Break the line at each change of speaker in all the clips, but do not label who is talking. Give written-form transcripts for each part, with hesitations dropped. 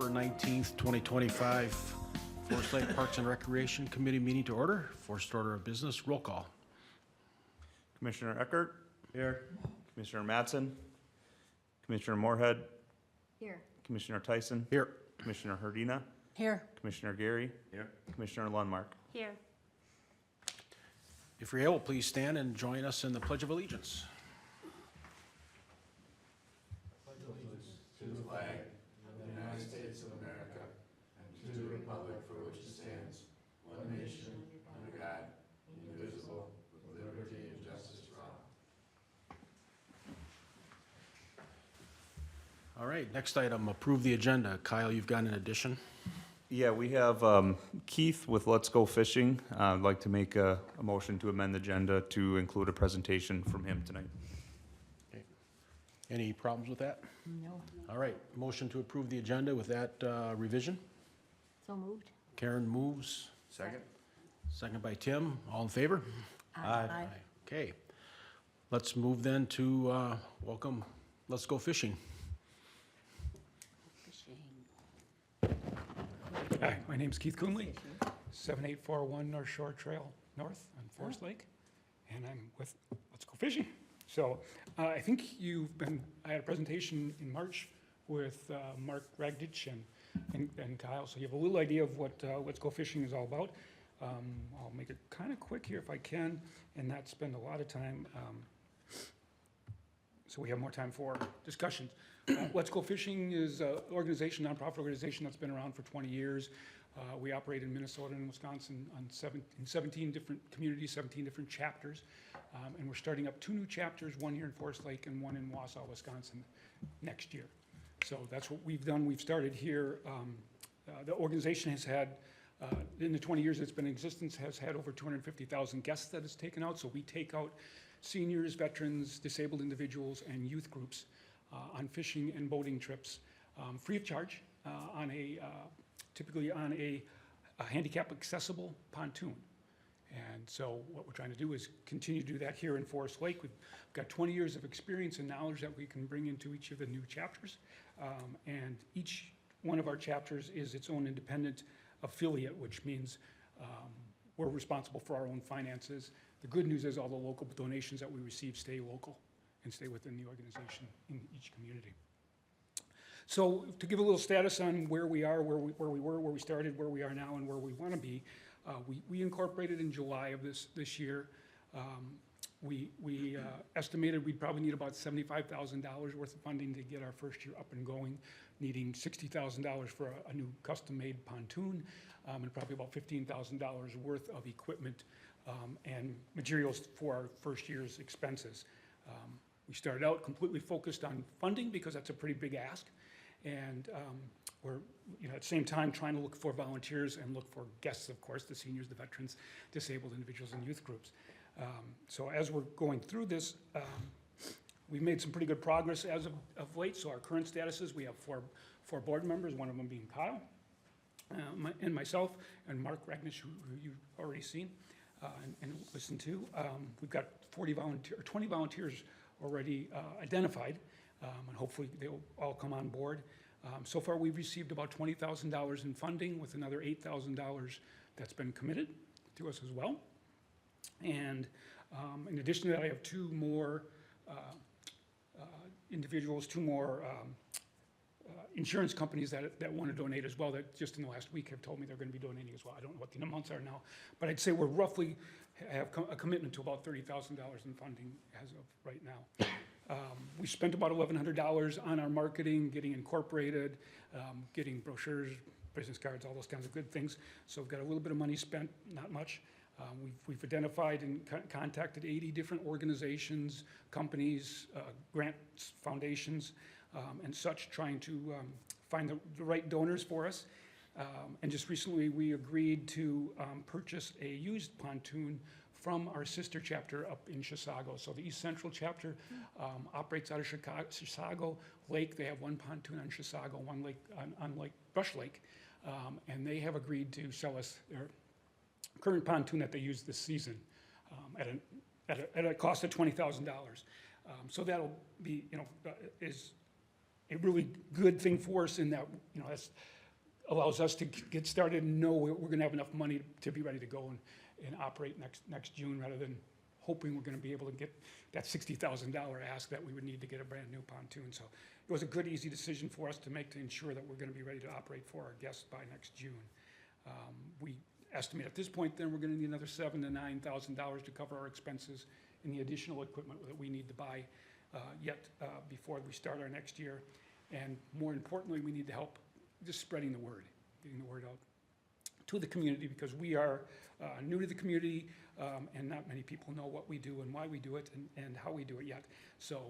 November 19th, 2025. Forest Lake Parks and Recreation Committee meeting to order. First order of business, roll call.
Commissioner Eckert. Here. Commissioner Mattson. Commissioner Moorhead.
Here.
Commissioner Tyson.
Here.
Commissioner Herdina.
Here.
Commissioner Gary. Here. Commissioner Lundmark.
Here.
If you're able, please stand and join us in the Pledge of Allegiance. All right, next item, approve the agenda. Kyle, you've got an addition.
Yeah, we have Keith with Let's Go Fishing. I'd like to make a motion to amend the agenda to include a presentation from him tonight.
Okay. Any problems with that?
No.
All right, motion to approve the agenda with that revision.
So moved.
Karen moves.
Second.
Second by Tim. All in favor?
Aye.
Okay. Let's move then to welcome Let's Go Fishing.
Hi, my name's Keith Coonley, 7841 North Shore Trail North on Forest Lake, and I'm with Let's Go Fishing. So I think I had a presentation in March with Mark Ragditch and Kyle, so you have a little idea of what Let's Go Fishing is all about. I'll make it kind of quick here if I can, and not spend a lot of time, so we have more time for discussions. Let's Go Fishing is an organization, nonprofit organization that's been around for 20 years. We operate in Minnesota and Wisconsin in 17 different communities, 17 different chapters. And we're starting up 2 new chapters, one here in Forest Lake and one in Wausau, Wisconsin next year. So that's what we've done. We've started here. The organization has had, in the 20 years it's been in existence, has had over 250,000 guests that it's taken out. So we take out seniors, veterans, disabled individuals, and youth groups on fishing and boating trips, free of charge, typically on a handicap accessible pontoon. And so what we're trying to do is continue to do that here in Forest Lake. We've got 20 years of experience and knowledge that we can bring into each of the new chapters. And each one of our chapters is its own independent affiliate, which means we're responsible for our own finances. The good news is all the local donations that we receive stay local and stay within the organization in each community. So to give a little status on where we are, where we were, where we started, where we are now, and where we want to be, we incorporated in July of this year. We estimated we'd probably need about $75,000 worth of funding to get our first year up and going, needing $60,000 for a new custom-made pontoon, and probably about $15,000 worth of equipment and materials for our first year's expenses. We started out completely focused on funding because that's a pretty big ask. And we're at the same time trying to look for volunteers and look for guests, of course, the seniors, the veterans, disabled individuals, and youth groups. So as we're going through this, we've made some pretty good progress as of late. So our current status is we have four board members, one of them being Kyle, and myself, and Mark Ragnish, who you've already seen and listened to. We've got 20 volunteers already identified, and hopefully they'll all come on board. So far, we've received about $20,000 in funding, with another $8,000 that's been committed to us as well. And in addition to that, I have 2 more individuals, 2 more insurance companies that want to donate as well, that just in the last week have told me they're going to be donating as well. I don't know what the amounts are now, but I'd say we're roughly have a commitment to about $30,000 in funding as of right now. We spent about $1,100 on our marketing, getting incorporated, getting brochures, business cards, all those kinds of good things. So we've got a little bit of money spent, not much. We've identified and contacted 80 different organizations, companies, grants, foundations, and such, trying to find the right donors for us. And just recently, we agreed to purchase a used pontoon from our sister chapter up in Chisago. So the East Central chapter operates out of Chisago Lake. They have one pontoon on Chisago, one lake on Lake Brush Lake, and they have agreed to sell us their current pontoon that they use this season at a cost of $20,000. So that'll be, is a really good thing for us in that, that's allows us to get started and know we're gonna have enough money to be ready to go and operate next June, rather than hoping we're gonna be able to get that $60,000 ask that we would need to get a brand-new pontoon. So it was a good, easy decision for us to make to ensure that we're gonna be ready to operate for our guests by next June. We estimate at this point, then, we're gonna need another $7,000 to $9,000 to cover our expenses and the additional equipment that we need to buy before we start our next year. And more importantly, we need to help just spreading the word, getting the word out to the community, because we are new to the community, and not many people know what we do and why we do it and how we do it yet. So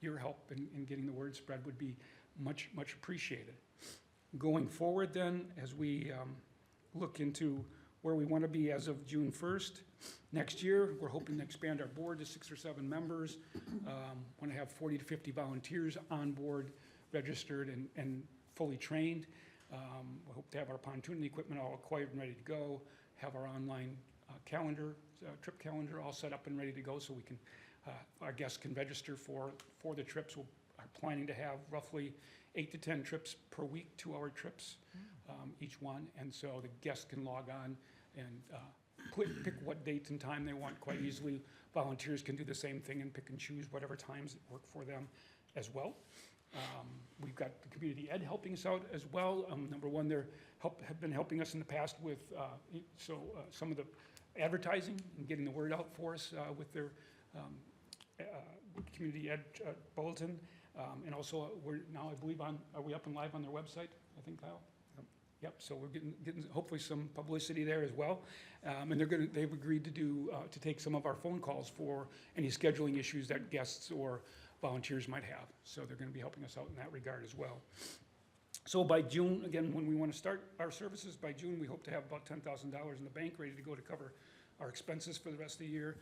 your help in getting the word spread would be much, much appreciated. Going forward then, as we look into where we want to be as of June 1st. Next year, we're hoping to expand our board to 6 or 7 members. Want to have 40 to 50 volunteers on board, registered and fully trained. We hope to have our pontoon equipment all acquired and ready to go, have our online calendar, trip calendar all set up and ready to go, so we can, our guests can register for the trips. We are planning to have roughly 8 to 10 trips per week, 2-hour trips, each one. And so the guests can log on and pick what dates and time they want quite easily. Volunteers can do the same thing and pick and choose whatever times that work for them as well. We've got the community ed helping us out as well. Number one, they have been helping us in the past with some of the advertising and getting the word out for us with their community ed bulletin. And also, we're now, I believe, are we up and live on their website, I think, Kyle? Yep, so we're getting hopefully some publicity there as well. And they've agreed to take some of our phone calls for any scheduling issues that guests or volunteers might have. So they're gonna be helping us out in that regard as well. So by June, again, when we wanna start our services, by June, we hope to have about $10,000 in the bank ready to go to cover our expenses for the rest of the year.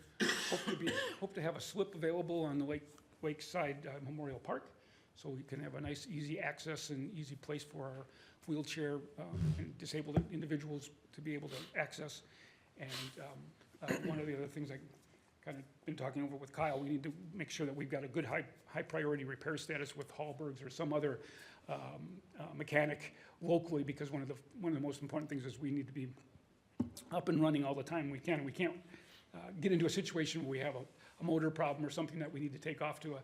Hope to have a slip available on the Lakeside Memorial Park, so we can have a nice, easy access and easy place for our wheelchair and disabled individuals to be able to access. And one of the other things I kind of been talking over with Kyle, we need to make sure that we've got a good high priority repair status with Hallberg's or some other mechanic locally, because one of the most important things is we need to be up and running all the time we can. We can't get into a situation where we have a motor problem or something that we need to take off to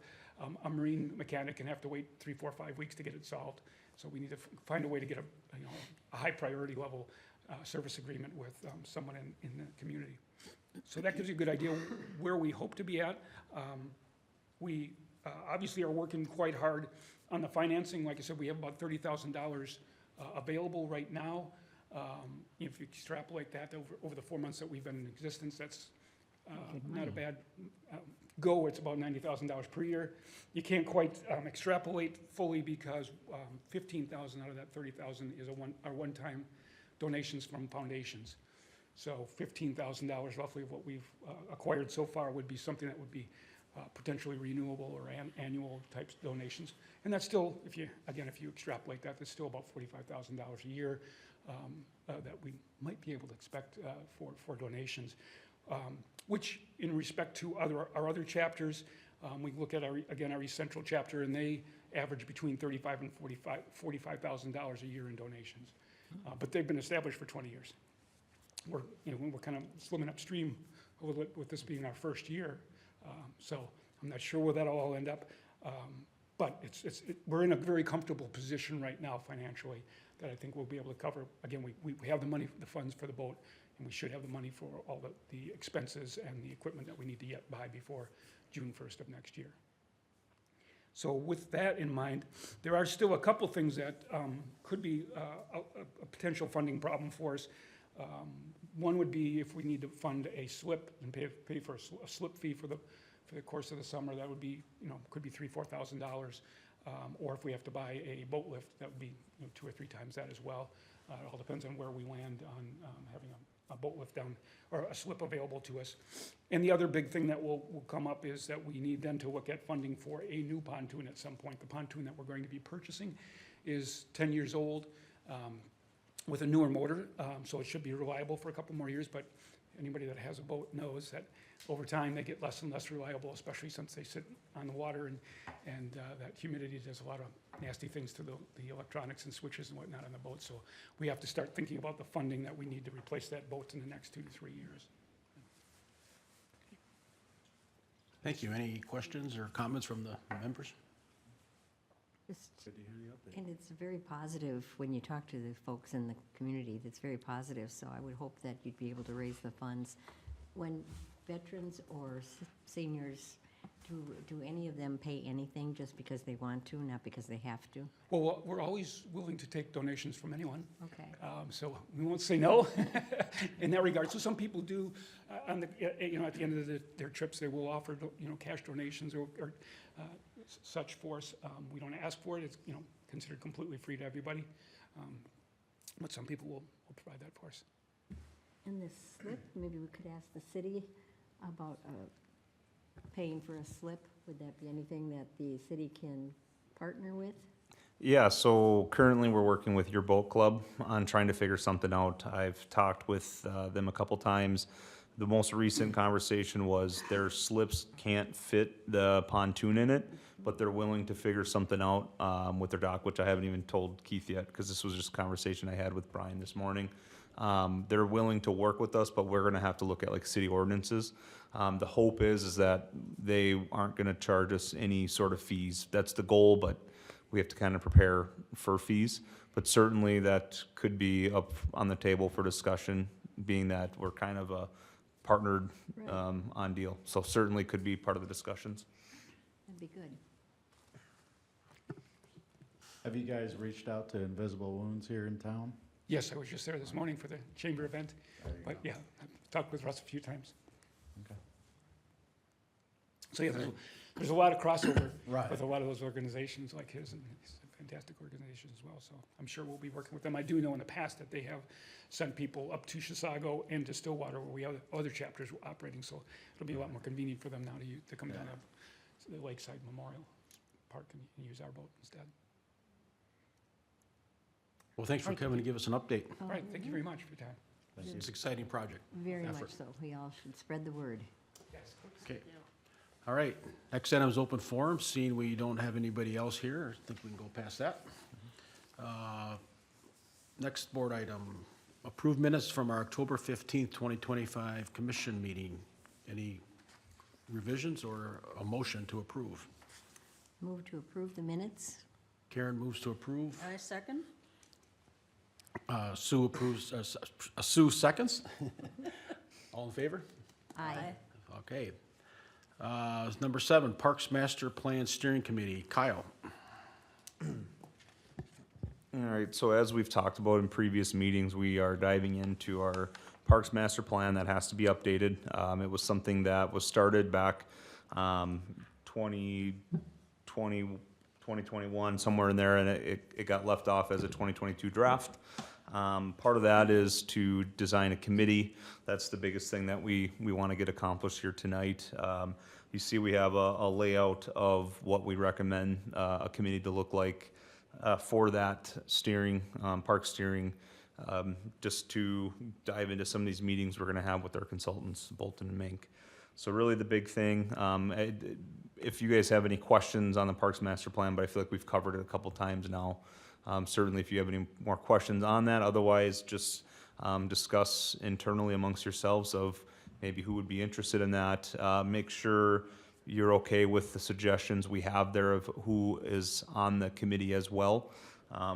a marine mechanic and have to wait 3, 4, 5 weeks to get it solved. So we need to find a way to get a high priority level service agreement with someone in the community. So that gives you a good idea where we hope to be at. We obviously are working quite hard on the financing. Like I said, we have about $30,000 available right now. If you extrapolate that over the 4 months that we've been in existence, that's not a bad go. It's about $90,000 per year. You can't quite extrapolate fully, because 15,000 out of that 30,000 is our one-time donations from foundations. So $15,000 roughly of what we've acquired so far would be something that would be potentially renewable or annual types donations. And that's still, if you extrapolate that, that's still about $45,000 a year that we might be able to expect for donations. Which, in respect to our other chapters, we look at our East Central chapter, and they average between $35,000 and $45,000 a year in donations. But they've been established for 20 years. We're kind of swimming upstream with this being our first year. So I'm not sure where that'll all end up. But we're in a very comfortable position right now financially that I think we'll be able to cover. Again, we have the money, the funds for the boat, and we should have the money for all the expenses and the equipment that we need to yet buy before June 1st of next year. So with that in mind, there are still a couple things that could be a potential funding problem for us. One would be if we need to fund a slip and pay for a slip fee for the course of the summer. That would be, could be $3,000, $4,000. Or if we have to buy a boat lift, that would be 2 or 3 times that as well. It all depends on where we land on having a boat lift down or a slip available to us. And the other big thing that will come up is that we need then to look at funding for a new pontoon at some point. The pontoon that we're going to be purchasing is 10 years old. with a newer motor, so it should be reliable for a couple more years, but anybody that has a boat knows that over time, they get less and less reliable, especially since they sit on the water, and that humidity does a lot of nasty things to the electronics and switches and whatnot on the boat. So we have to start thinking about the funding that we need to replace that boat in the next 2 to 3 years.
Thank you. Any questions or comments from the members?
And it's very positive when you talk to the folks in the community, that's very positive, so I would hope that you'd be able to raise the funds. When veterans or seniors, do any of them pay anything just because they want to, not because they have to?
Well, we're always willing to take donations from anyone.
Okay.
So we won't say no in that regard. So some people do, on the, at the end of their trips, they will offer, cash donations or such for us. We don't ask for it. It's, considered completely free to everybody. But some people will provide that for us.
And this slip, maybe we could ask the city about paying for a slip. Would that be anything that the city can partner with?
Yeah, so currently we're working with your boat club on trying to figure something out. I've talked with them a couple times. The most recent conversation was their slips can't fit the pontoon in it, but they're willing to figure something out with their dock, which I haven't even told Keith yet, because this was just a conversation I had with Brian this morning. They're willing to work with us, but we're gonna have to look at like city ordinances. The hope is that they aren't gonna charge us any sort of fees. That's the goal, but we have to kind of prepare for fees. But certainly that could be up on the table for discussion, being that we're kind of a partnered on deal. So certainly could be part of the discussions.
That'd be good.
Have you guys reached out to Invisible Wounds here in town?
Yes, I was just there this morning for the chamber event, but yeah, I've talked with Russ a few times.
Okay.
So yeah, there's a lot of crossover
Right.
with a lot of those organizations like his, and it's a fantastic organization as well, so I'm sure we'll be working with them. I do know in the past that they have sent people up to Chisago and to Stillwater, where we have other chapters operating, so it'll be a lot more convenient for them now to come down to the Lakeside Memorial Park and use our boat instead.
Well, thanks for coming to give us an update.
All right, thank you very much for your time.
Thank you.
It's an exciting project.
Very much
Effort.
so. We all should spread the word.
Yes.
Okay. All right. Next item is open forum. Seeing we don't have anybody else here, I think we can go past that. Next board item, approved minutes from our October 15th, 2025 commission meeting. Any revisions or a motion to approve?
Move to approve the minutes.
Karen moves to approve.
I second.
Sue approves, Sue seconds. All in favor?
Aye.
Okay. Number 7, Parks Master Plan Steering Committee. Kyle.
All right, so as we've talked about in previous meetings, we are diving into our Parks Master Plan that has to be updated. It was something that was started back 2021, somewhere in there, and it got left off as a 2022 draft. Part of that is to design a committee. That's the biggest thing that we want to get accomplished here tonight. You see we have a layout of what we recommend a committee to look like for that steering, park steering, just to dive into some of these meetings we're going to have with our consultants, Bolton and Mink. So really the big thing, if you guys have any questions on the Parks Master Plan, but I feel like we've covered it a couple times now. Certainly if you have any more questions on that, otherwise just discuss internally amongst yourselves of maybe who would be interested in that. Make sure you're okay with the suggestions we have there of who is on the committee as well.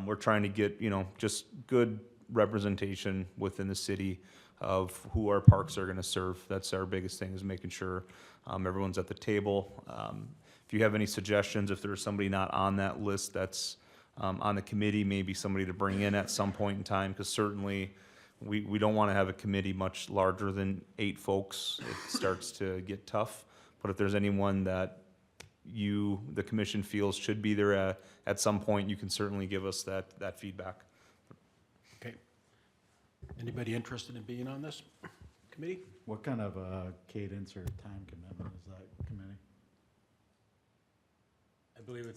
We're trying to get, just good representation within the city of who our parks are gonna serve. That's our biggest thing, is making sure everyone's at the table. If you have any suggestions, if there's somebody not on that list that's on the committee, maybe somebody to bring in at some point in time, because certainly we don't want to have a committee much larger than 8 folks. It starts to get tough. But if there's anyone that the commission feels should be there at some point, you can certainly give us that feedback.
Okay. Anybody interested in being on this committee?
What kind of cadence or time commitment is that committee?
I believe I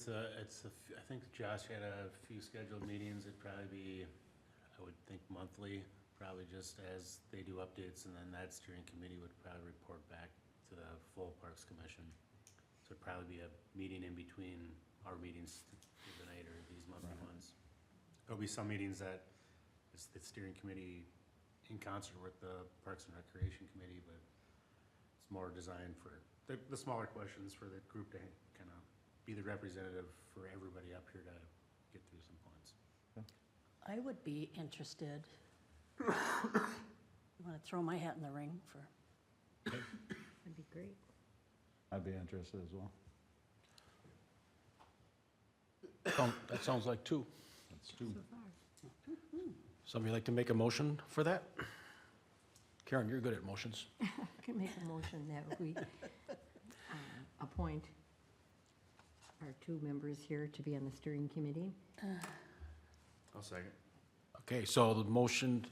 think Josh had a few scheduled meetings. It'd probably be I would think monthly, probably just as they do updates, and then that steering committee would probably report back to the full Parks Commission. So it'd probably be a meeting in between our meetings tonight or these monthly
Right.
ones. There'll be some meetings that it's the steering committee in concert with the Parks and Recreation Committee, but it's more designed for the smaller questions for the group to kind of be the representative for everybody up here to get through some points.
I would be interested. You want to throw my hat in the ring for,
That'd be great.
I'd be interested as well.
That sounds like two.
That's two.
So far.
Somebody like to make a motion for that? Karen, you're good at motions.
I can make a motion that we appoint our two members here to be on the steering committee.
I'll second.
Okay, so the motion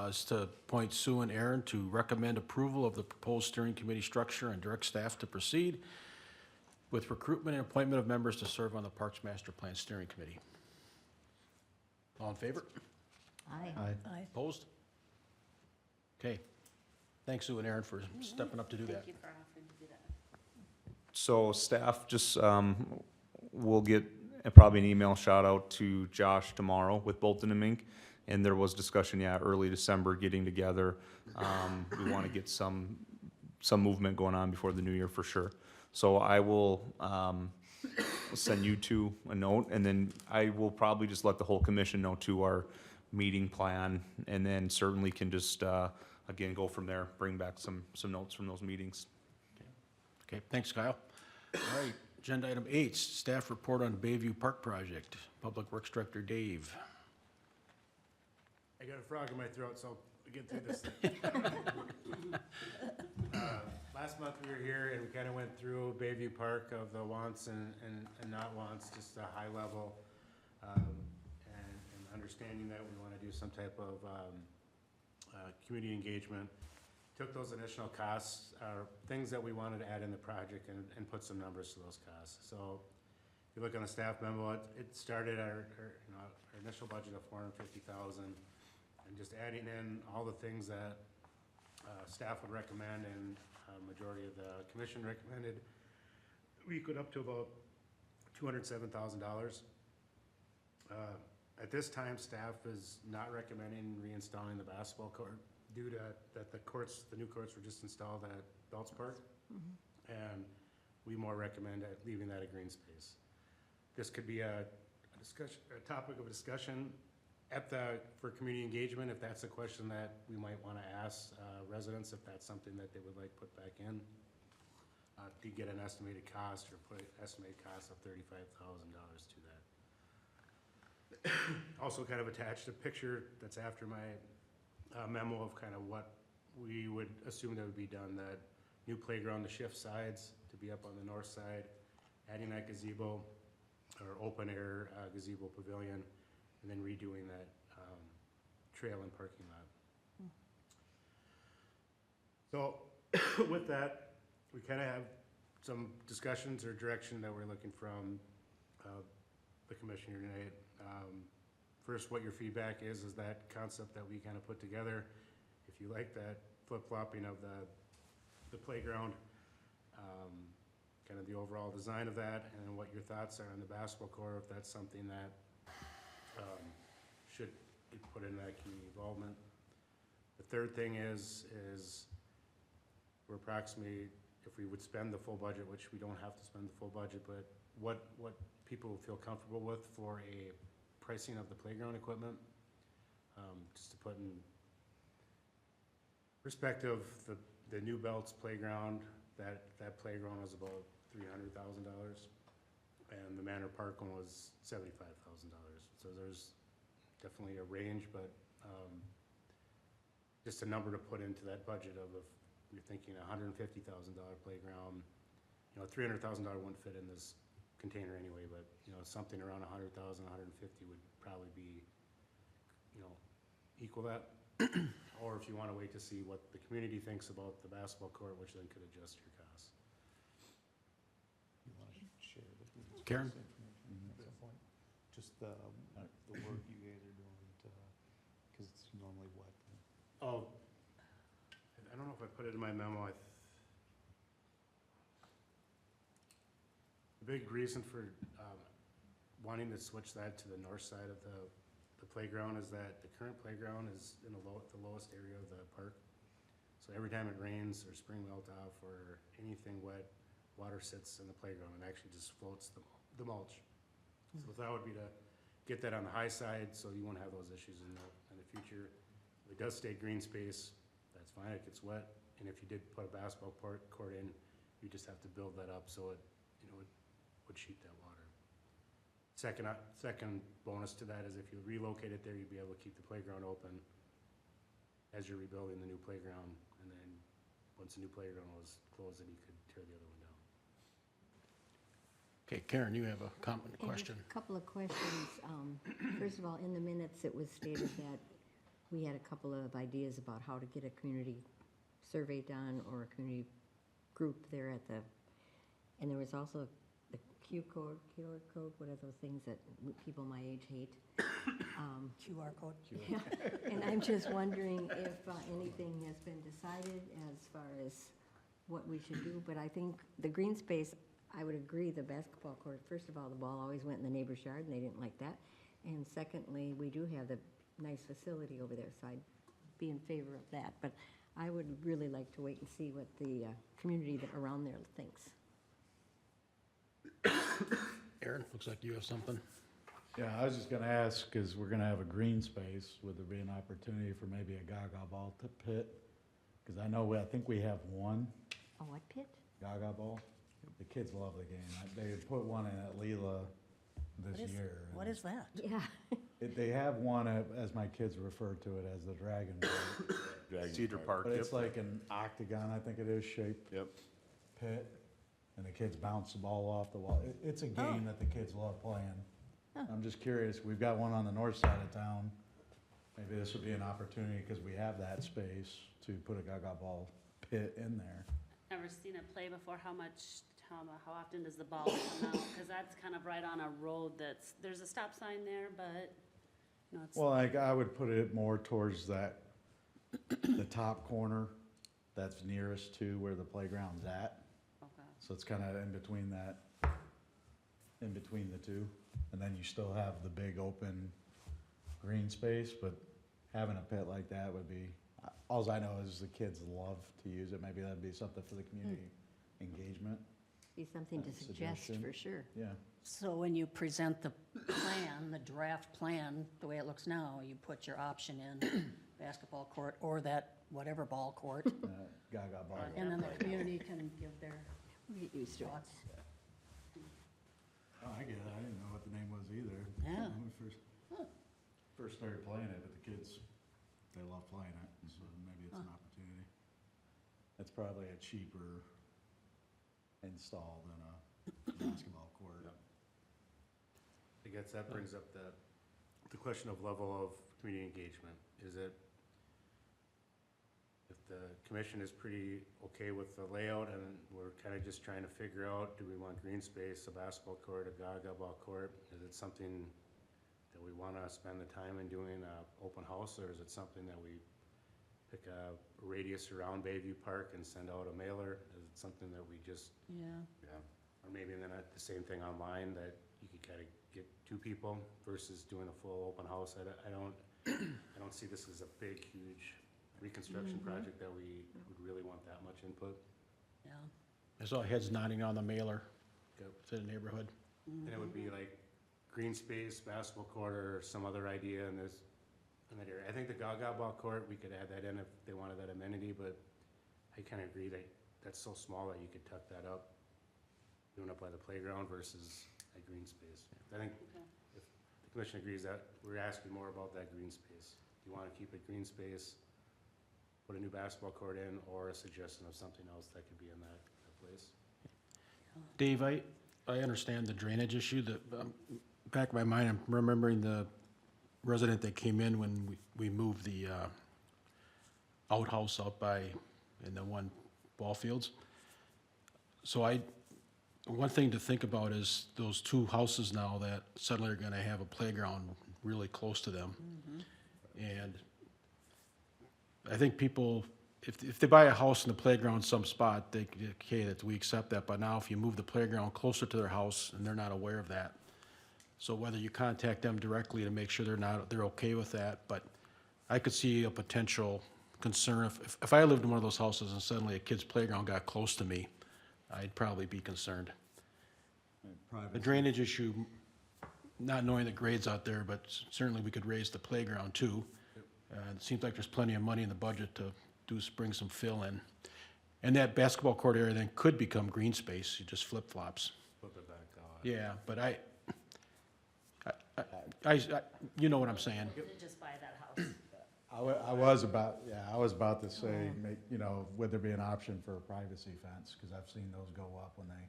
is to appoint Sue and Aaron to recommend approval of the proposed steering committee structure and direct staff to proceed with recruitment and appointment of members to serve on the Parks Master Plan Steering Committee. All in favor?
Aye.
I,
Opposed? Okay. Thanks, Sue and Aaron, for stepping up to do that.
Thank you for offering to do that.
So staff just, will get probably an email shout out to Josh tomorrow with Bolton and Mink. And there was discussion, early December getting together. We want to get some movement going on before the new year for sure. So I will, send you two a note, and then I will probably just let the whole commission know to our meeting plan, and then certainly can just, again, go from there, bring back some notes from those meetings.
Okay, thanks, Kyle. All right, agenda item 8, staff report on Bayview Park Project. Public Works Director Dave.
I got a frog in my throat, so I'll get through this thing. Last month we were here and we kind of went through Bayview Park of the wants and not wants, just a high level. And understanding that we want to do some type of community engagement. Took those initial costs, things that we wanted to add in the project and put some numbers to those costs. So if you look on the staff memo, it started our initial budget of $450,000. And just adding in all the things that staff would recommend and majority of the commission recommended, we could up to about $207,000. At this time, staff is not recommending reinstalling the basketball court due to that the new courts were just installed at Belts Park. And we more recommend leaving that a green space. This could be a topic of discussion for community engagement, if that's a question that we might want to ask residents, if that's something that they would like put back in, to get an estimated cost or put an estimated cost of $35,000 to that. Also kind of attached a picture that's after my memo of kind of what we would assume that would be done, that new playground to shift sides to be up on the north side, adding that gazebo or open air gazebo pavilion, and then redoing that trail and parking lot. So with that, we kind of have some discussions or direction that we're looking from the commission here tonight. First, what your feedback is that concept that we kind of put together. If you like that flip-flopping of the playground, kind of the overall design of that, and what your thoughts are on the basketball court, if that's something that should be put in that community involvement. The third thing is we're approximately, if we would spend the full budget, which we don't have to spend the full budget, but what people feel comfortable with for a pricing of the playground equipment. Just to put in perspective, the new Belts playground, that playground was about $300,000. And the Manor Park one was $75,000. So there's definitely a range, but just a number to put into that budget of if you're thinking $150,000 playground, $300,000 wouldn't fit in this container anyway, but something around 100,000, 150 would probably be, equal that. Or if you want to wait to see what the community thinks about the basketball court, which then could adjust your costs.
You want to share with me?
Karen?
Just the work you guys are doing to
Oh, I don't know if I put it in my memo. The big reason for wanting to switch that to the north side of the playground is that the current playground is in the lowest area of the park. So every time it rains or spring melt off or anything wet, water sits in the playground and actually just floats the mulch. So the thought would be to get that on the high side so you won't have those issues in the future. If it does stay green space, that's fine, it gets wet. And if you did put a basketball court in, you just have to build that up so it, would sheet that water. Second bonus to that is if you relocate it there, you'd be able to keep the playground open as you're rebuilding the new playground. And then once the new playground was closed, then you could tear the other one down.
Okay, Karen, you have a comment,
And
question?
just a couple of questions. First of all, in the minutes, it was stated that we had a couple of ideas about how to get a community survey done or a community group there at the, and there was also the QR code, what are those things that people my age hate?
QR code.
Yeah. And I'm just wondering if anything has been decided as far as what we should do, but I think the green space, I would agree, the basketball court, first of all, the ball always went in the neighbor's yard, and they didn't like that. And secondly, we do have the nice facility over there, so I'd be in favor of that. But I would really like to wait and see what the community that around there thinks.
Aaron, looks like you have something.
Yeah, I was just gonna ask, cause we're gonna have a green space, would there be an opportunity for maybe a Gaga ball pit? Cause I know, I think we have one
A what pit?
Gaga ball. The kids love the game. They put one in at Leela this year.
What is that?
Yeah.
They have one, as my kids refer to it, as the Dragon Ball.
Cedar Park,
But
yep.
it's like an octagon, I think it is, shaped
Yep.
pit, and the kids bounce the ball off the wall. It's a game that the kids love playing. I'm just curious, we've got one on the north side of town. Maybe this would be an opportunity, because we have that space, to put a Gaga ball pit in there.
Never seen it play before. How often does the ball come out? Because that's kind of right on a road there's a stop sign there, but, it's.
Well, I would put it more towards that, the top corner that's nearest to where the playground's at.
Okay.
So it's kind of in between the two. And then you still have the big open green space, but having a pit like that would be, alls I know is the kids love to use it. Maybe that'd be something for the community engagement.
Be something to suggest,
Suggestion.
for sure.
Yeah.
So when you present the plan, the draft plan, the way it looks now, you put your option in, basketball court or that whatever ball court,
Gaga ball.
and then the community can give their
We get used to it.
thoughts.
Oh, I get it. I didn't know what the name was either.
Yeah.
When we first started playing it, but the kids, they love playing it, so maybe it's an opportunity. It's probably a cheaper install than a basketball court.
I guess that brings up the question of level of community engagement. Is it, if the commission is pretty okay with the layout and we're kind of just trying to figure out, do we want green space, a basketball court, a Gaga ball court? Is it something that we want to spend the time in doing an open house, or is it something that we pick a radius around Bayview Park and send out a mailer? Is it something that we just,
Yeah.
or maybe then the same thing online, that you could kind of get two people versus doing a full open house? I don't see this as a big, huge reconstruction project that we would really want that much input.
Yeah.
I saw heads nodding on the mailer
Yep.
to the neighborhood.
And it would be like green space, basketball court, or some other idea in that area. I think the Gaga ball court, we could add that in if they wanted that amenity, but I kind of agree that that's so small that you could tuck that up, doing up by the playground versus a green space. I think
Okay.
if the commission agrees that, we're asking more about that green space. Do you want to keep it green space, put a new basketball court in, or a suggestion of something else that could be in that place?
Dave, I understand the drainage issue. Back in my mind, I'm remembering the resident that came in when we moved the outhouse out in the one ball fields. So one thing to think about is those two houses now that suddenly are gonna have a playground really close to them. And I think people, if they buy a house in the playground in some spot, they, okay, that we accept that, but now if you move the playground closer to their house and they're not aware of that, so whether you contact them directly to make sure they're okay with that, but I could see a potential concern if I lived in one of those houses and suddenly a kid's playground got close to me, I'd probably be concerned. The drainage issue, not knowing the grades out there, but certainly we could raise the playground too. It seems like there's plenty of money in the budget to bring some fill in. And that basketball court area then could become green space, you just flip flops.
Flip it back out.
Yeah, but you know what I'm saying.
To just buy that house.
I was about to say, you know, would there be an option for a privacy fence? Because I've seen those go up when they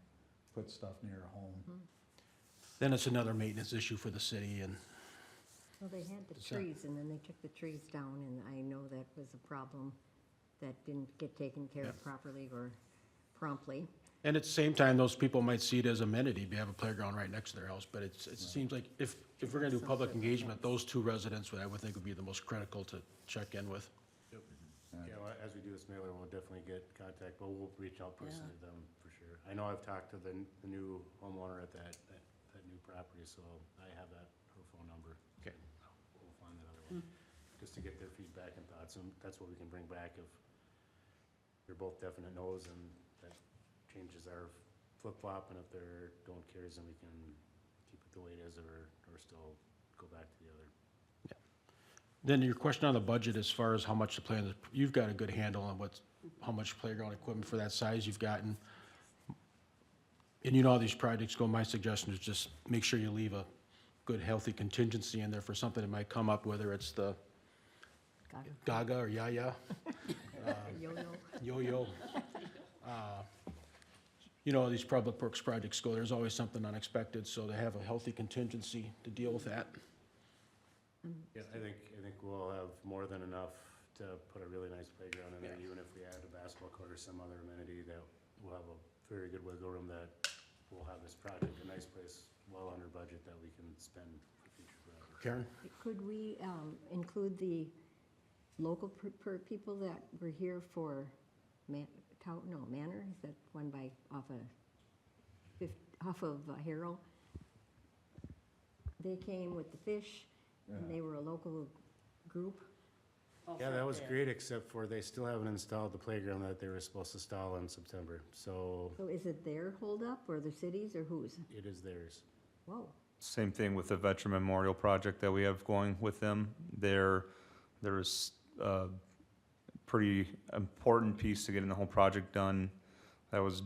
put stuff near a home.
Then it's another maintenance issue for the city and,
Well, they had the
So-
trees, and then they took the trees down, and I know that was a problem that didn't get taken care of properly or promptly.
and at the same time, those people might see it as amenity, to have a playground right next to their house, but it seems like if we're gonna do public engagement, those two residents I would think would be the most critical to check in with.
Yeah, well, as we do this mailer, we'll definitely get contact, but we'll reach out personally to them for sure. I know I've talked to the new homeowner at that new property, so I have her phone number.
Okay.
We'll find that other one, just to get their feedback and thoughts, and that's what we can bring back if they're both definite no's, and that changes our flip-flop, and if they're don't cares, then we can keep it the way it is, or still go back to the other.
Then your question on the budget as far as how much to play on, you've got a good handle on how much playground equipment for that size you've gotten. And you know how these projects go, my suggestion is just make sure you leave a good, healthy contingency in there for something that might come up, whether it's the Gaga or Yaya,
Yo-yo.
Yo-Yo. You know, how these public works projects go, there's always something unexpected, so to have a healthy contingency to deal with that.
Yeah, I think we'll have more than enough to put a really nice playground in there, even if we add a basketball court or some other amenity, that we'll have a very good wiggle room, that we'll have this project a nice place, well under budget, that we can spend for future projects.
Karen?
Could we include the local people that were here for Manor? Is that one off of Harrow? They came with the fish, and they were a local group.
Oh,
Yeah,
for
that was
the-
great, except for they still haven't installed the playground that they were supposed to install in September, so
So is it their holdup, or the city's, or whose?
it is theirs.
Whoa.
Same thing with the Veteran Memorial Project that we have going with them. There is a pretty important piece to getting the whole project done that was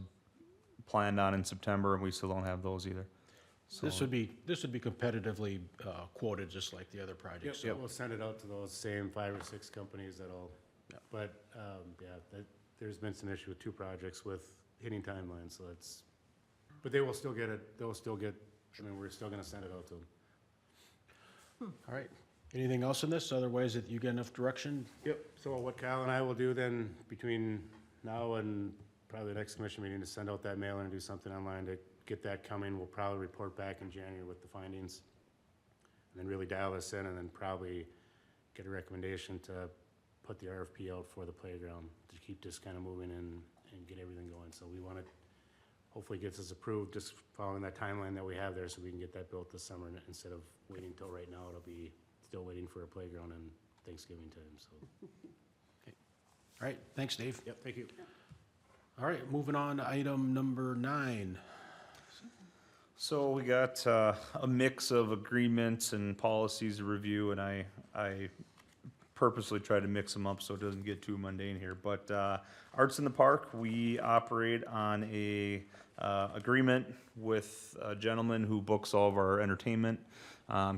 planned on in September, and we still don't have those either.
This would be competitively quoted, just like the other projects.
So we'll send it out to those same 5 or 6 companies that'll,
Yep.
but, there's been some issue with 2 projects with hitting timelines, so it's, but they will still get it, we're still gonna send it out to them.
All right. Anything else in this? Otherwise, that you get enough direction?
Yep, so what Kyle and I will do then, between now and probably the next commission meeting, is send out that mailer and do something online to get that coming. We'll probably report back in January with the findings, and then really dial this in, and then probably get a recommendation to put the RFP out for the playground, to keep this kind of moving and get everything going. So we want to, hopefully gets us approved, just following that timeline that we have there, so we can get that built this summer, instead of waiting till right now. It'll be still waiting for a playground in Thanksgiving time, so.
All right, thanks, Dave.
Yep, thank you.
All right, moving on to item number 9.
So we got a mix of agreements and policies to review, and I purposely try to mix them up so it doesn't get too mundane here. But Arts in the Park, we operate on a agreement with a gentleman who books all of our entertainment.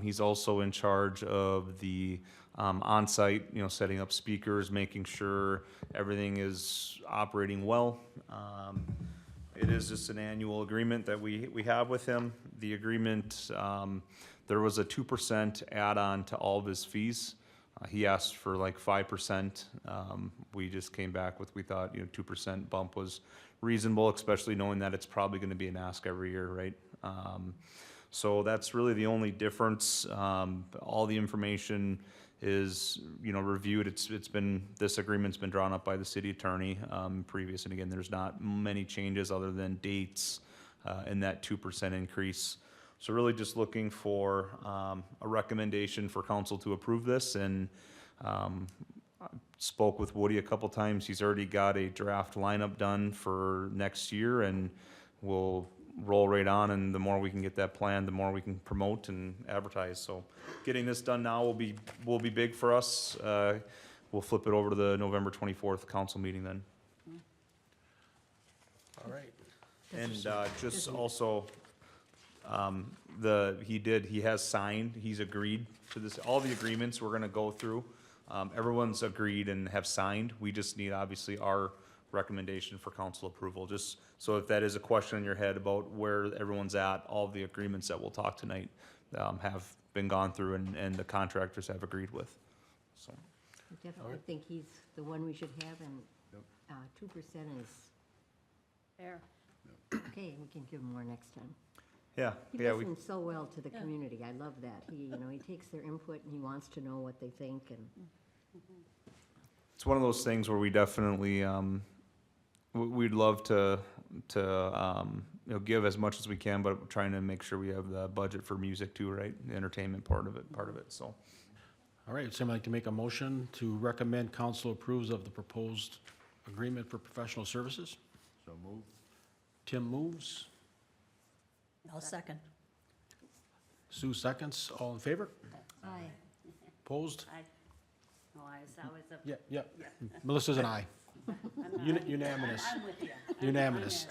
He's also in charge of the on-site, setting up speakers, making sure everything is operating well. It is just an annual agreement that we have with him. The agreement, there was a 2% add-on to all of his fees. He asked for like 5%. We just came back with, we thought, 2% bump was reasonable, especially knowing that it's probably gonna be an ask every year, right? So that's really the only difference. All the information is, reviewed. This agreement's been drawn up by the city attorney, previous, and again, there's not many changes other than dates, and that 2% increase. So really just looking for, a recommendation for council to approve this, and, spoke with Woody a couple times. He's already got a draft lineup done for next year, and we'll roll right on, and the more we can get that planned, the more we can promote and advertise. So getting this done now will be big for us. We'll flip it over to the November 24th council meeting then.
All right.
And just also, he has signed, he's agreed to this, all the agreements we're gonna go through. Everyone's agreed and have signed. We just need, obviously, our recommendation for council approval. Just so if that is a question in your head about where everyone's at, all the agreements that we'll talk tonight have been gone through and the contractors have agreed with. So,
I definitely think he's the one we should have, and 2% is,
Fair.
okay, we can give more next time.
yeah,
He
yeah, we,
listens so well to the community. I love that. He takes their input and he wants to know what they think, and
it's one of those things where we definitely, we'd love to, give as much as we can, but we're trying to make sure we have the budget for music too, right? The entertainment part of it, so.
All right, would somebody like to make a motion to recommend council approves of the proposed agreement for professional services?
So move.
Tim moves,
I'll second.
Sue seconds, all in favor?
aye.
Opposed?
No, it's always a,
Yeah. Melissa's an aye.
I'm not-
Unanimous.
I'm with you.
Unanimous.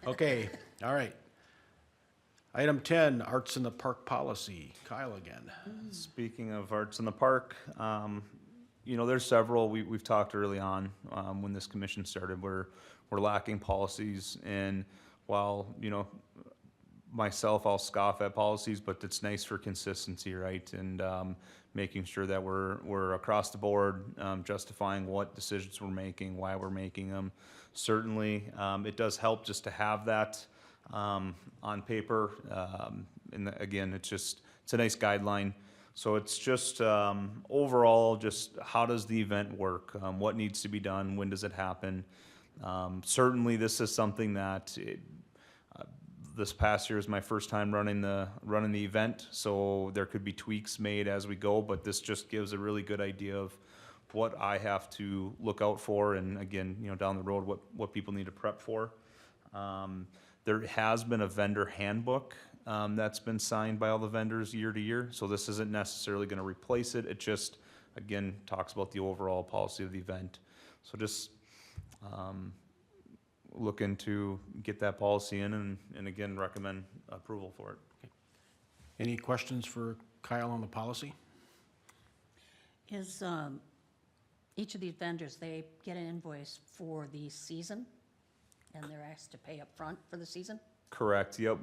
Okay, all right. Item 10, Arts in the Park Policy. Kyle again.
Speaking of arts in the park, there's several, we've talked early on, when this commission started, we're lacking policies, and while, myself, I'll scoff at policies, but it's nice for consistency, right? And, making sure that we're across the board, justifying what decisions we're making, why we're making them. Certainly, it does help just to have that, on paper, and again, it's a nice guideline. So it's just, overall, just how does the event work? What needs to be done? When does it happen? Certainly, this is something that this past year is my first time running the event, so there could be tweaks made as we go, but this just gives a really good idea of what I have to look out for, and again, down the road, what people need to prep for. There has been a vendor handbook that's been signed by all the vendors year to year, so this isn't necessarily going to replace it. It just, again, talks about the overall policy of the event. So just looking to get that policy in, and again, recommend approval for it.
Any questions for Kyle on the policy?
Is, each of these vendors, they get an invoice for the season, and they're asked to pay up front for the season?
Correct, yep.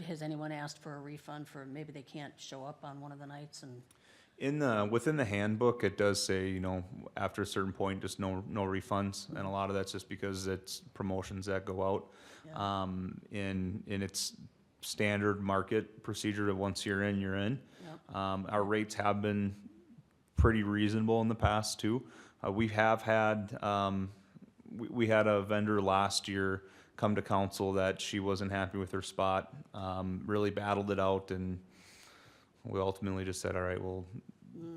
Has anyone asked for a refund for maybe they can't show up on one of the nights and?
Within the handbook, it does say, after a certain point, just no refunds, and a lot of that's just because it's promotions that go out.
Yeah.
In its standard market procedure of once you're in, you're in.
Yep.
Our rates have been pretty reasonable in the past too. We have had, we had a vendor last year come to council that she wasn't happy with her spot, really battled it out, and we ultimately just said, all right, we'll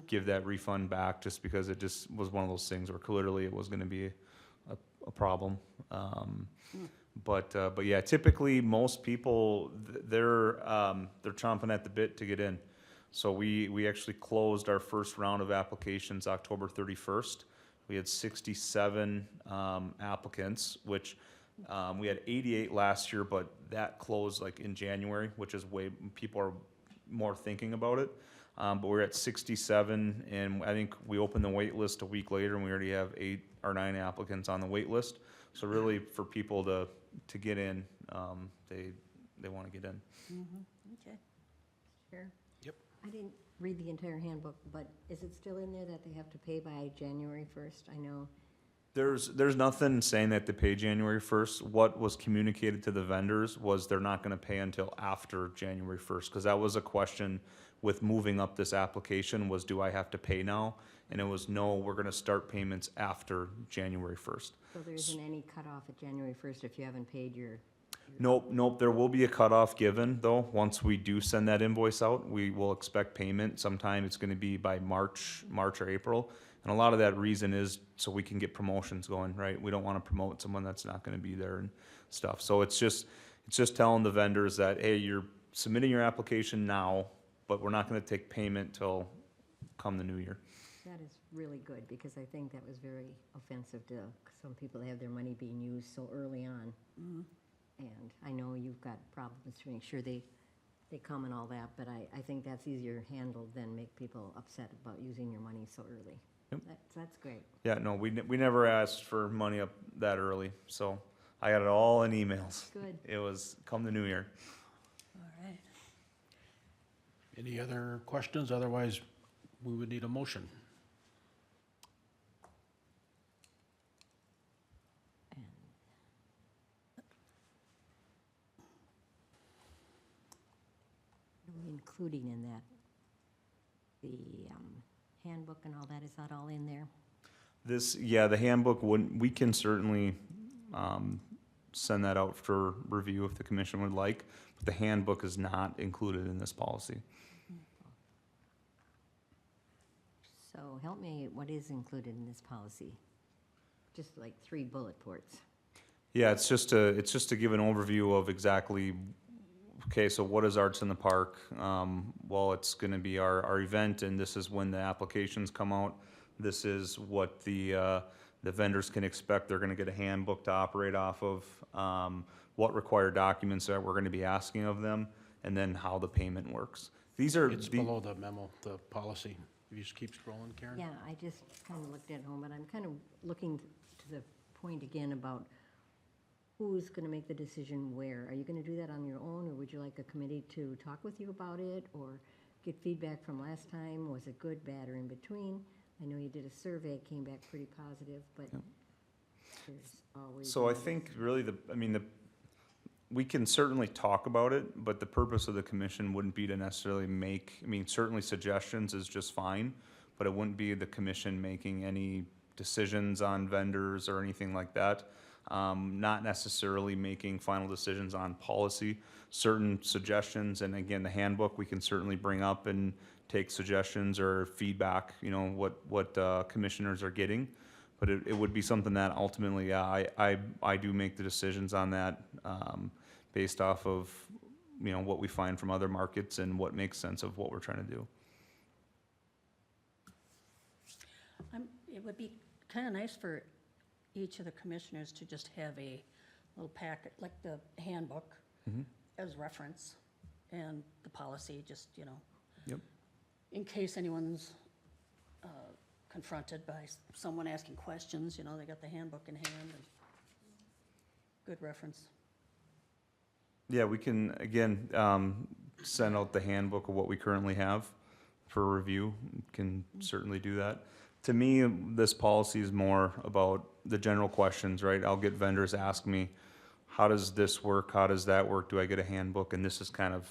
give that refund back, just because it just was one of those things where clearly it was gonna be a problem. But yeah, typically, most people, they're chomping at the bit to get in. So we actually closed our first round of applications October 31st. We had 67 applicants, which we had 88 last year, but that closed like in January, which is people are more thinking about it. But we're at 67, and I think we opened the wait list a week later, and we already have 8 or 9 applicants on the wait list. So really, for people to get in, they want to get in.
Okay.
Sure.
Yep.
I didn't read the entire handbook, but is it still in there that they have to pay by January 1st? I know.
There's nothing saying that they pay January 1st. What was communicated to the vendors was they're not going to pay until after January 1st, because that was a question with moving up this application was, do I have to pay now? And it was, no, we're gonna start payments after January 1st.
So there isn't any cutoff at January 1st if you haven't paid your,
Nope, there will be a cutoff given, though, once we do send that invoice out, we will expect payment, sometime it's gonna be by March or April. And a lot of that reason is so we can get promotions going, right? We don't wanna promote someone that's not gonna be there and stuff. So it's just telling the vendors that, hey, you're submitting your application now, but we're not gonna take payment till come the new year.
that is really good, because I think that was very offensive to some people to have their money being used so early on. And I know you've got problems to make sure they come and all that, but I think that's easier handled than make people upset about using your money so early.
Yep.
That's great.
Yeah, no, we never asked for money up that early, so I got it all in emails.
Good.
It was come the new year.
All right.
Any other questions? Otherwise, we would need a motion.
Including in that, the handbook and all that, is that all in there?
The handbook we can certainly, send that out for review if the commission would like, but the handbook is not included in this policy.
So help me, what is included in this policy? Just like 3 bullet points.
Yeah, it's just to give an overview of exactly, okay, so what is Arts in the Park? Well, it's gonna be our event, and this is when the applications come out. This is what the vendors can expect. They're gonna get a handbook to operate off of, what required documents that we're gonna be asking of them, and then how the payment works. These are,
It's below the memo, the policy. If you just keep scrolling, Karen?
Yeah, I just kind of looked at home, but I'm kind of looking to the point again about who's going to make the decision where. Are you going to do that on your own, or would you like a committee to talk with you about it, or get feedback from last time? Was it good, bad, or in between? I know you did a survey, it came back pretty positive, but there's always.
so I think really we can certainly talk about it, but the purpose of the commission wouldn't be to necessarily certainly suggestions is just fine, but it wouldn't be the commission making any decisions on vendors or anything like that. Not necessarily making final decisions on policy, certain suggestions, and again, the handbook, we can certainly bring up and take suggestions or feedback, what commissioners are getting. But it would be something that ultimately, I do make the decisions on that, based off of, what we find from other markets and what makes sense of what we're trying to do.
It would be kind of nice for each of the commissioners to just have a little packet, like the handbook as reference, and the policy, just,
Yep.
in case anyone's confronted by someone asking questions, they got the handbook in hand, and good reference.
Yeah, we can, again, send out the handbook of what we currently have for review. Can certainly do that. To me, this policy is more about the general questions, right? I'll get vendors ask me, how does this work? How does that work? Do I get a handbook? And this is kind of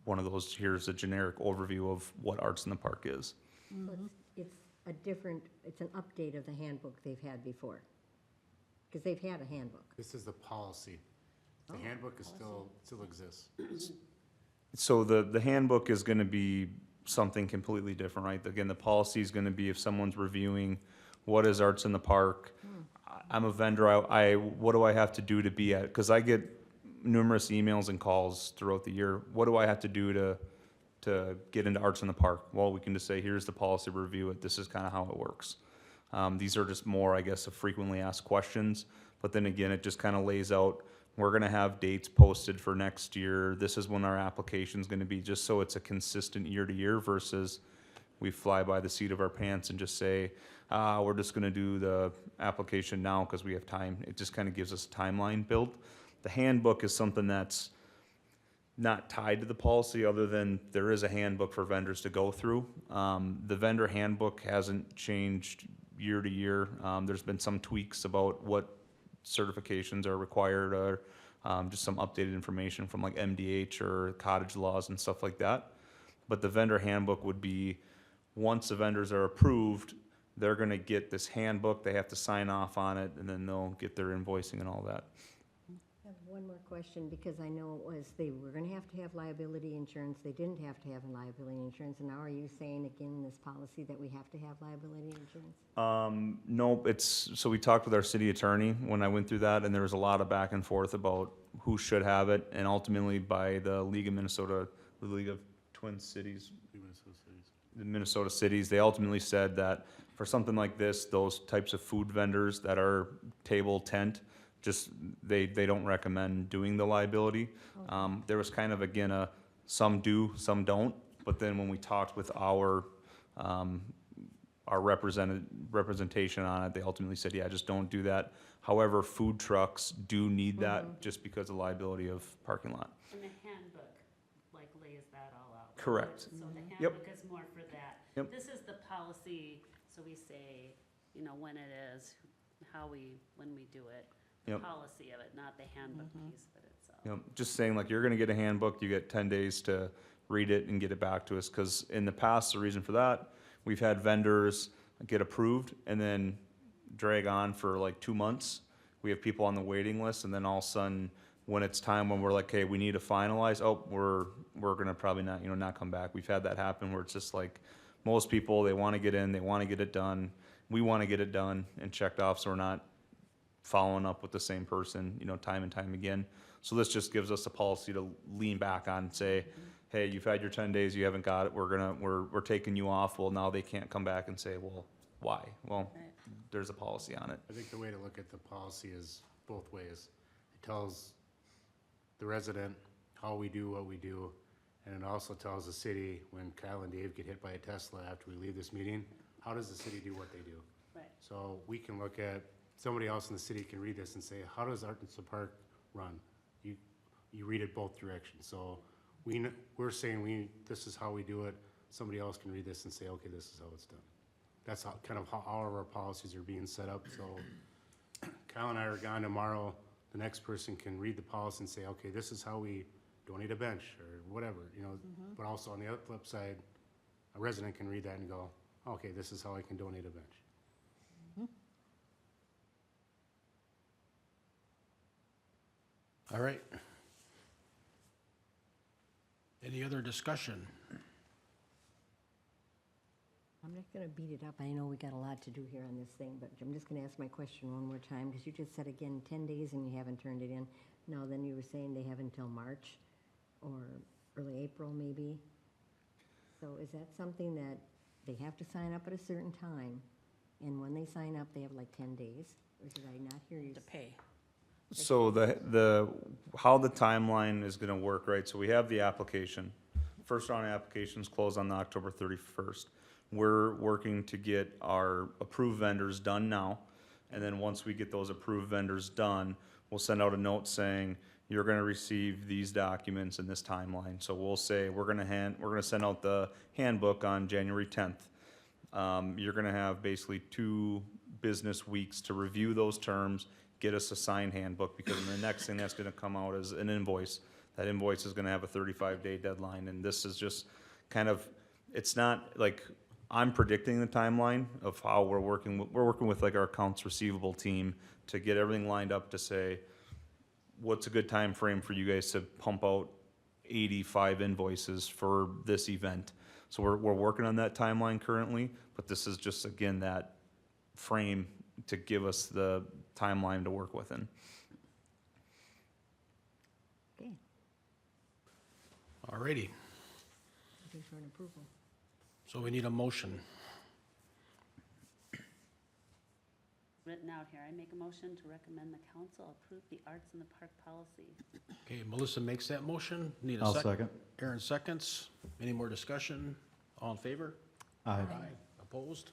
one of those, here's a generic overview of what Arts in the Park is.
So it's an update of the handbook they've had before. Because they've had a handbook.
This is the policy. The handbook is still exists.
So the handbook is gonna be something completely different, right? Again, the policy is gonna be if someone's reviewing what is Arts in the Park. I'm a vendor, what do I have to do to be at, because I get numerous emails and calls throughout the year. What do I have to do to get into Arts in the Park? Well, we can just say, here's the policy, review it, this is kind of how it works. These are just more, I guess, of frequently asked questions, but then again, it just kind of lays out, we're gonna have dates posted for next year, this is when our application's gonna be, just so it's a consistent year to year versus we fly by the seat of our pants and just say, we're just gonna do the application now because we have time. It just kind of gives us a timeline built. The handbook is something that's not tied to the policy, other than there is a handbook for vendors to go through. The vendor handbook hasn't changed year to year. There's been some tweaks about what certifications are required, or just some updated information from like MDH or cottage laws and stuff like that. but the vendor handbook would be, once the vendors are approved, they're gonna get this handbook, they have to sign off on it, and then they'll get their invoicing and all that.
I have one more question, because I know it was, they were gonna have to have liability insurance, they didn't have to have liability insurance, and now are you saying again in this policy that we have to have liability insurance?
Nope, so we talked with our city attorney when I went through that, and there was a lot of back and forth about who should have it, and ultimately by the League of Minnesota, the League of Twin Cities, the Minnesota cities, they ultimately said that for something like this, those types of food vendors that are table tent, just, they don't recommend doing the liability. There was kind of, again, some do, some don't, but then when we talked with our representation on it, they ultimately said, yeah, just don't do that. However, food trucks do need that just because of liability of parking lot.
And the handbook, like, lays that all out.
Correct.
So the
Yep.
handbook is more for that.
Yep.
This is the policy, so we say, you know, when it is, when we do it. The
Yep.
policy of it, not the handbook piece of it itself.
You know, just saying, like, you're gonna get a handbook, you get 10 days to read it and get it back to us, because in the past, the reason for that, we've had vendors get approved and then drag on for like 2 months. We have people on the waiting list, and then all of a sudden, when it's time when we're like, hey, we need to finalize, oh, we're gonna probably not, not come back. We've had that happen where it's just like, most people, they wanna get in, they wanna get it done, we wanna get it done and checked off, so we're not following up with the same person, time and time again. So this just gives us a policy to lean back on and say, hey, you've had your 10 days, you haven't got it, we're taking you off. Well, now they can't come back and say, well, why? Well,
Right.
there's a policy on it.
I think the way to look at the policy is both ways. It tells the resident how we do what we do, and it also tells the city, when Kyle and Dave get hit by a Tesla after we leave this meeting, how does the city do what they do?
Right.
So we can look at, somebody else in the city can read this and say, how does Arkansas Park run? You read it both directions. So we're saying this is how we do it. Somebody else can read this and say, okay, this is how it's done. That's kind of how all of our policies are being set up. So Kyle and I are gone tomorrow. The next person can read the policy and say, okay, this is how we donate a bench or whatever, But also on the other flip side, a resident can read that and go, okay, this is how I can donate a bench.
All right. Any other discussion?
I'm not gonna beat it up, I know we got a lot to do here on this thing, but I'm just gonna ask my question one more time, because you just said again, 10 days and you haven't turned it in. Now, then you were saying they have until March, or early April maybe? So is that something that they have to sign up at a certain time, and when they sign up, they have like 10 days? Or did I not hear you?
To pay.
So how the timeline is gonna work, right? So we have the application. First round of applications close on October 31st. We're working to get our approved vendors done now. And then once we get those approved vendors done, we'll send out a note saying, you're gonna receive these documents in this timeline. So we'll say, we're gonna send out the handbook on January 10th. You're gonna have basically 2 business weeks to review those terms, get us a signed handbook, because the next thing that's gonna come out is an invoice. That invoice is gonna have a 35-day deadline, and this is just kind of, it's not like, I'm predicting the timeline of how we're working with like our accounts receivable team to get everything lined up to say, what's a good time frame for you guys to pump out 85 invoices for this event? So we're working on that timeline currently, but this is just, again, that frame to give us the timeline to work within.
Okay,
All righty.
looking for an approval.
So we need a motion.
Written out here, I make a motion to recommend the council approve the arts in the park policy.
Okay, Melissa makes that motion. Need a
I'll
second.
second.
Aaron seconds. Any more discussion? All in favor?
Aye.
Opposed?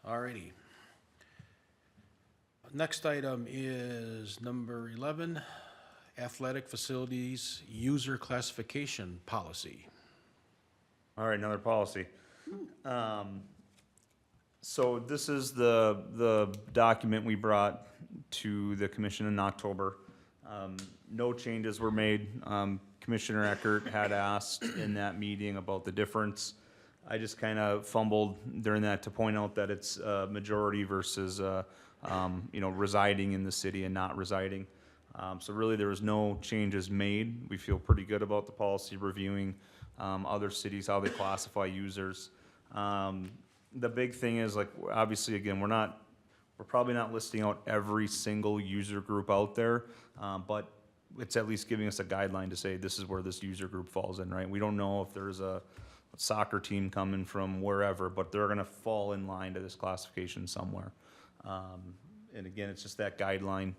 All righty. Next item is number 11, athletic facilities user classification policy.
All right, another policy. So this is the document we brought to the commission in October. No changes were made. Commissioner Eckert had asked in that meeting about the difference. I just kind of fumbled during that to point out that it's majority versus, residing in the city and not residing. So really, there was no changes made. We feel pretty good about the policy, reviewing other cities, how they classify users. The big thing is, like, obviously, again, we're probably not listing out every single user group out there, but it's at least giving us a guideline to say this is where this user group falls in, right? We don't know if there's a soccer team coming from wherever, but they're gonna fall in line to this classification somewhere. And again, it's just that guideline.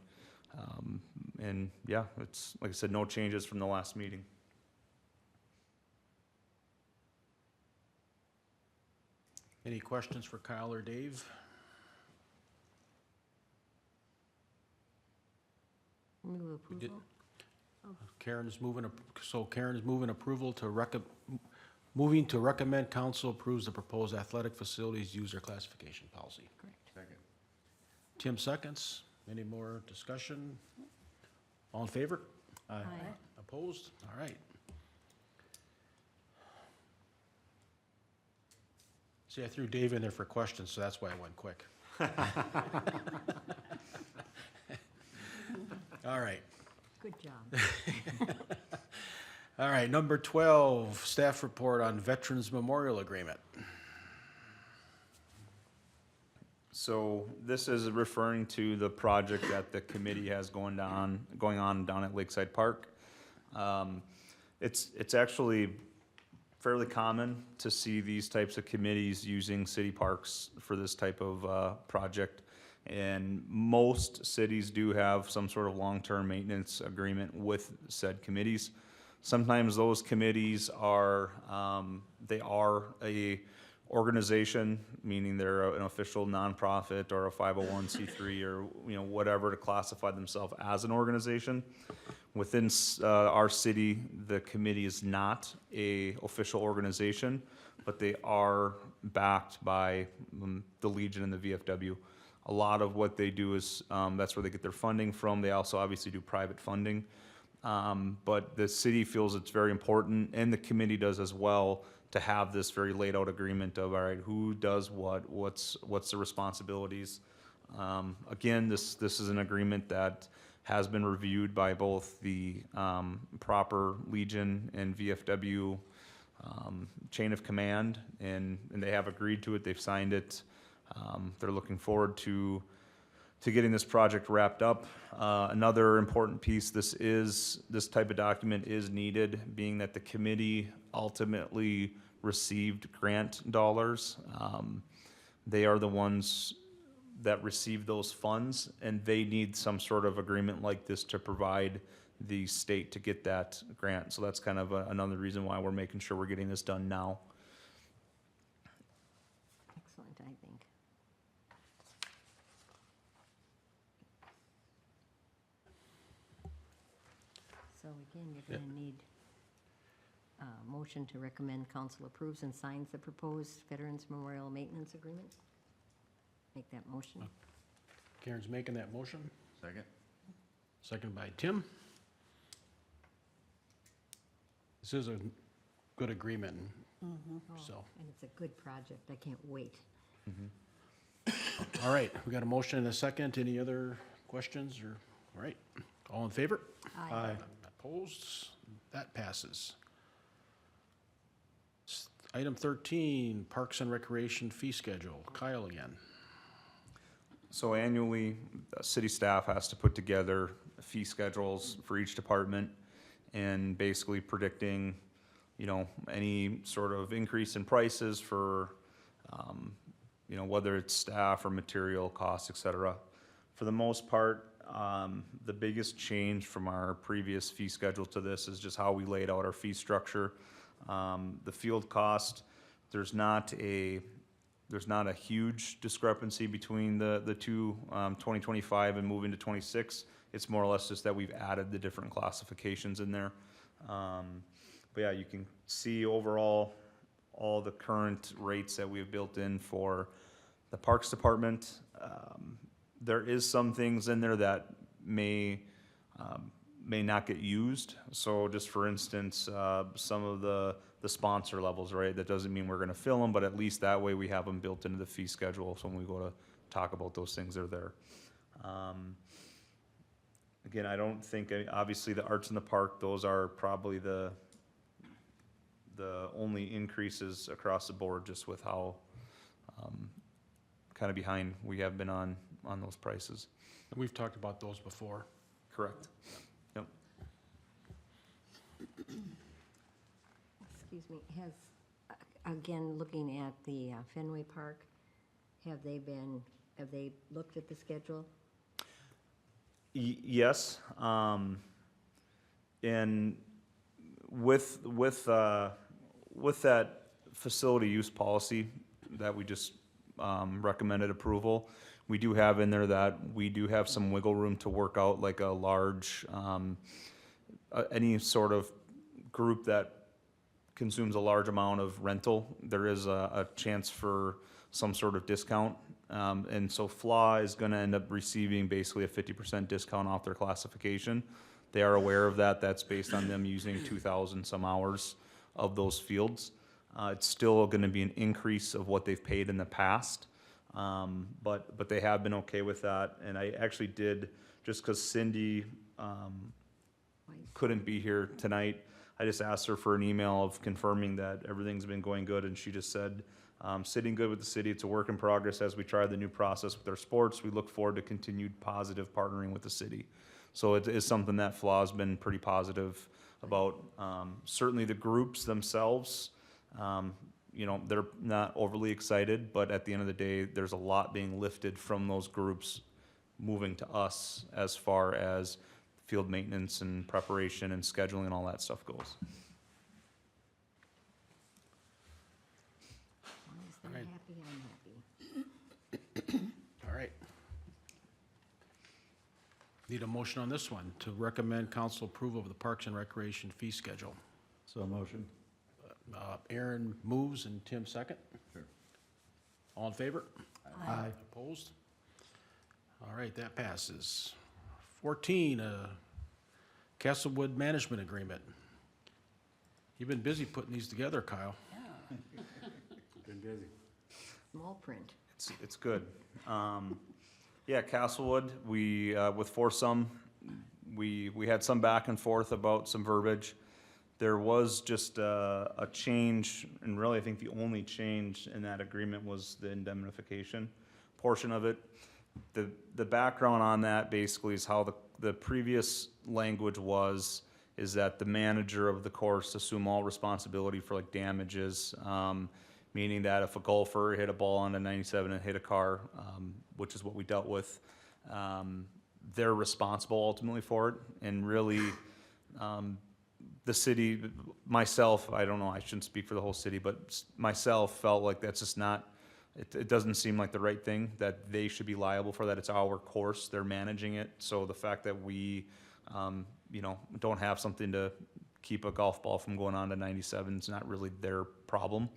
And yeah, it's, like I said, no changes from the last meeting.
Any questions for Kyle or Dave?
Move
We did-
approval?
Karen's moving, Karen's moving approval to moving to recommend council approves the proposed athletic facilities user classification policy.
Correct.
Second.
Tim seconds. Any more discussion? All in favor?
Aye.
Opposed? All right. See, I threw Dave in there for questions, so that's why I went quick. All right.
Good job.
All right, number 12, staff report on Veterans Memorial Agreement.
So this is referring to the project that the committee has going on down at Lakeside Park. It's actually fairly common to see these types of committees using city parks for this type of project. And most cities do have some sort of long-term maintenance agreement with said committees. Sometimes those committees are, they are a organization, meaning they're an official nonprofit or a 501c3 or, whatever to classify themselves as an organization. Within our city, the committee is not a official organization, but they are backed by the Legion and the VFW. A lot of what they do is, that's where they get their funding from. They also obviously do private funding. But the city feels it's very important, and the committee does as well, to have this very laid out agreement of, all right, who does what's the responsibilities. Again, this is an agreement that has been reviewed by both the proper Legion and VFW chain of command, and they have agreed to it. They've signed it. They're looking forward to getting this project wrapped up. Another important piece, this type of document is needed, being that the committee ultimately received grant dollars. They are the ones that receive those funds, and they need some sort of agreement like this to provide the state to get that grant. So that's kind of another reason why we're making sure we're getting this done now.
Excellent, I think. So again, you're going to need a motion to recommend council approves and signs the proposed Veterans Memorial Maintenance Agreement. Make that motion.
Karen's making that motion,
Second.
seconded by Tim. This is a good agreement,
Oh,
so.
and it's a good project. I can't wait.
All right, we got a motion and a second. Any other questions or, all right, all in favor?
Aye.
Opposed? That passes. Item 13, Parks and Recreation fee schedule. Kyle again.
So annually, city staff has to put together fee schedules for each department and basically predicting, any sort of increase in prices for, whether it's staff or material costs, et cetera. For the most part, the biggest change from our previous fee schedule to this is just how we laid out our fee structure. The field cost, there's not a huge discrepancy between the two, 2025 and moving to 26. It's more or less just that we've added the different classifications in there. But yeah, you can see overall all the current rates that we've built in for the Parks Department. There is some things in there that may may not get used. So just for instance, some of the sponsor levels, right? That doesn't mean we're gonna fill them, but at least that way we have them built into the fee schedule. So when we go to talk about those things, they're there. Again, I don't think, obviously the arts in the park, those are probably the only increases across the board, just with how, kind of behind we have been on those prices.
And we've talked about those before.
Correct. Yep.
Excuse me, again, looking at the Fenway Park, have they looked at the schedule?
Yes, and with that facility use policy that we just recommended approval, we do have in there that we do have some wiggle room to work out like a large, any sort of group that consumes a large amount of rental. There is a chance for some sort of discount. And so FLA is gonna end up receiving basically a 50% discount off their classification. They are aware of that. That's based on them using 2,000 some hours of those fields. It's still gonna be an increase of what they've paid in the past. But they have been okay with that. And I actually did, just cause Cindy, couldn't be here tonight, I just asked her for an email of confirming that everything's been going good, and she just said, sitting good with the city. It's a work in progress as we try the new process with our sports. We look forward to continued positive partnering with the city. So it is something that FLA's been pretty positive about. Certainly the groups themselves, you know, they're not overly excited, but at the end of the day, there's a lot being lifted from those groups moving to us as far as field maintenance and preparation and scheduling and all that stuff goes.
As long as they're
Right.
happy, I'm happy.
All right. Need a motion on this one to recommend council approval of the Parks and Recreation fee schedule.
So motion.
Aaron moves and Tim second.
Sure.
All in favor?
Aye.
Opposed? All right, that passes. 14, Castlewood Management Agreement. You've been busy putting these together, Kyle.
Been busy.
Small print.
It's good. Yeah, Castlewood, we, with foursome, we had some back and forth about some verbiage. There was just a change, and really I think the only change in that agreement was the indemnification portion of it. The background on that basically is how the previous language is that the manager of the course assume all responsibility for like damages, meaning that if a golfer hit a ball on a 97 and hit a car, which is what we dealt with, they're responsible ultimately for it. And really, the city, myself, I don't know, I shouldn't speak for the whole city, but myself felt like that's just not, it doesn't seem like the right thing, that they should be liable for that. It's our course, they're managing it. So the fact that we, you know, don't have something to keep a golf ball from going on to 97 is not really their problem.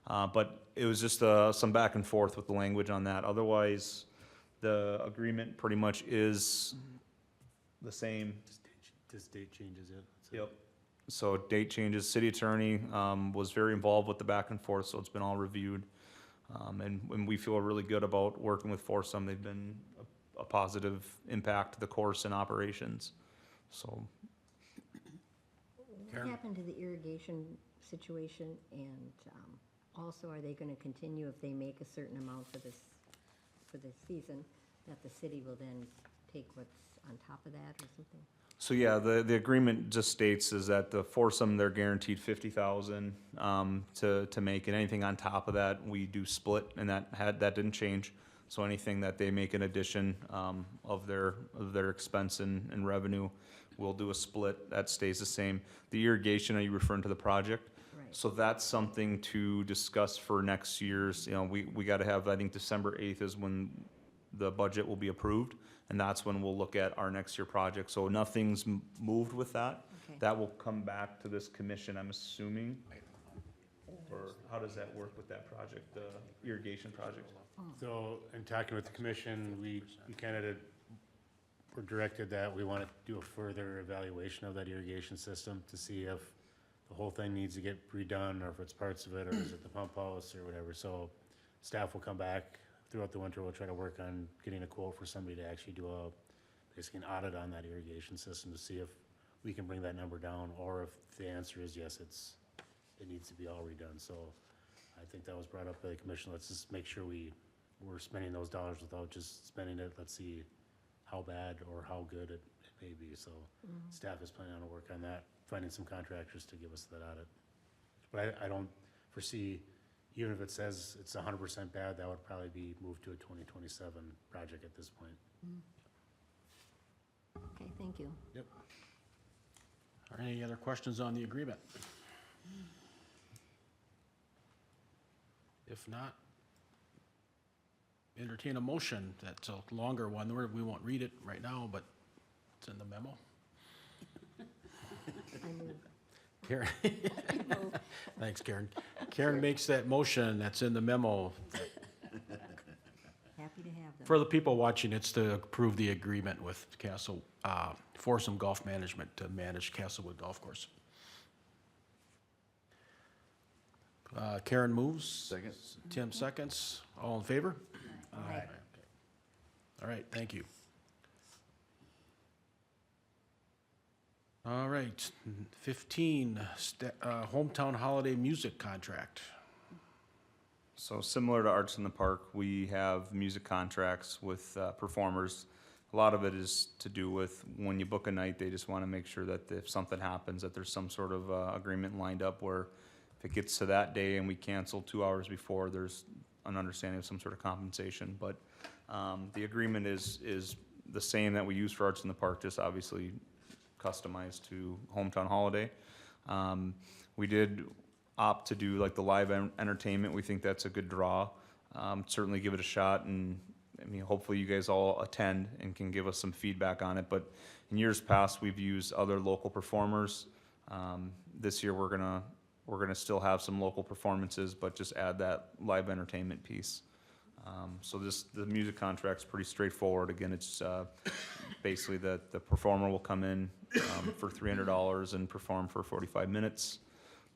But it was just some back and forth with the language on that. Otherwise, the agreement pretty much is the same.
This date changes it. So
Yep. So date changes. City attorney was very involved with the back and forth, so it's been all reviewed. And we feel really good about working with foursome. They've been a positive impact to the course and operations. So
What
Karen?
happened to the irrigation situation, and also, are they gonna continue if they make a certain amount for this season, that the city will then take what's on top of that or something?
So yeah, the agreement just states is that the foursome, they're guaranteed 50,000 to make, and anything on top of that, we do split, and that didn't change. So anything that they make in addition of their expense and revenue, we'll do a split. That stays the same. The irrigation, are you referring to the project?
Right.
So that's something to discuss for next year's, you know, we gotta have, I think December 8th is when the budget will be approved, and that's when we'll look at our next year project. So nothing's moved with that.
Okay.
That will come back to this commission, I'm assuming. Or how does that work with that project, the irrigation project?
So, in talking with the commission, we kind of we're directed that we want to do a further evaluation of that irrigation system to see if the whole thing needs to get redone, or if it's parts of it, or is it the pump house or whatever. So staff will come back throughout the winter. We'll try to work on getting a quote for somebody to actually do basically an audit on that irrigation system to see if we can bring that number down, or if the answer is yes, it needs to be all redone. So I think that was brought up by the commission. Let's just make sure we're spending those dollars without just spending it. Let's see how bad or how good it may be. So staff is planning on to work on that, finding some contractors to give us that audit. But I don't foresee, even if it says it's 100% bad, that would probably be moved to a 2027 project at this point.
Okay, thank you.
Yep.
Are there any other questions on the agreement? If not, entertain a motion. That's a longer one. We won't read it right now, but it's in the memo.
I move.
Karen. Thanks, Karen. Karen makes that motion. That's in the memo.
Happy to have them.
For the people watching, it's to approve the agreement with Castle, Foursome Golf Management to manage Castlewood Golf Course. Karen moves.
Second.
Tim seconds. All in favor?
Aye.
All right, thank you. All right, 15, hometown holiday music contract.
So similar to Arts in the Park, we have music contracts with performers. A lot of it is to do with when you book a night, they just want to make sure that if something happens, that there's some sort of agreement lined up where if it gets to that day and we cancel 2 hours before, there's an understanding of some sort of compensation. But the agreement is the same that we use for Arts in the Park, just obviously customized to hometown holiday. We did opt to do like the live entertainment. We think that's a good draw. Certainly give it a shot, and I mean, hopefully you guys all attend and can give us some feedback on it. But in years past, we've used other local performers. This year, we're gonna still have some local performances, but just add that live entertainment piece. So the music contract's pretty straightforward. Again, it's basically the performer will come in for $300 and perform for 45 minutes.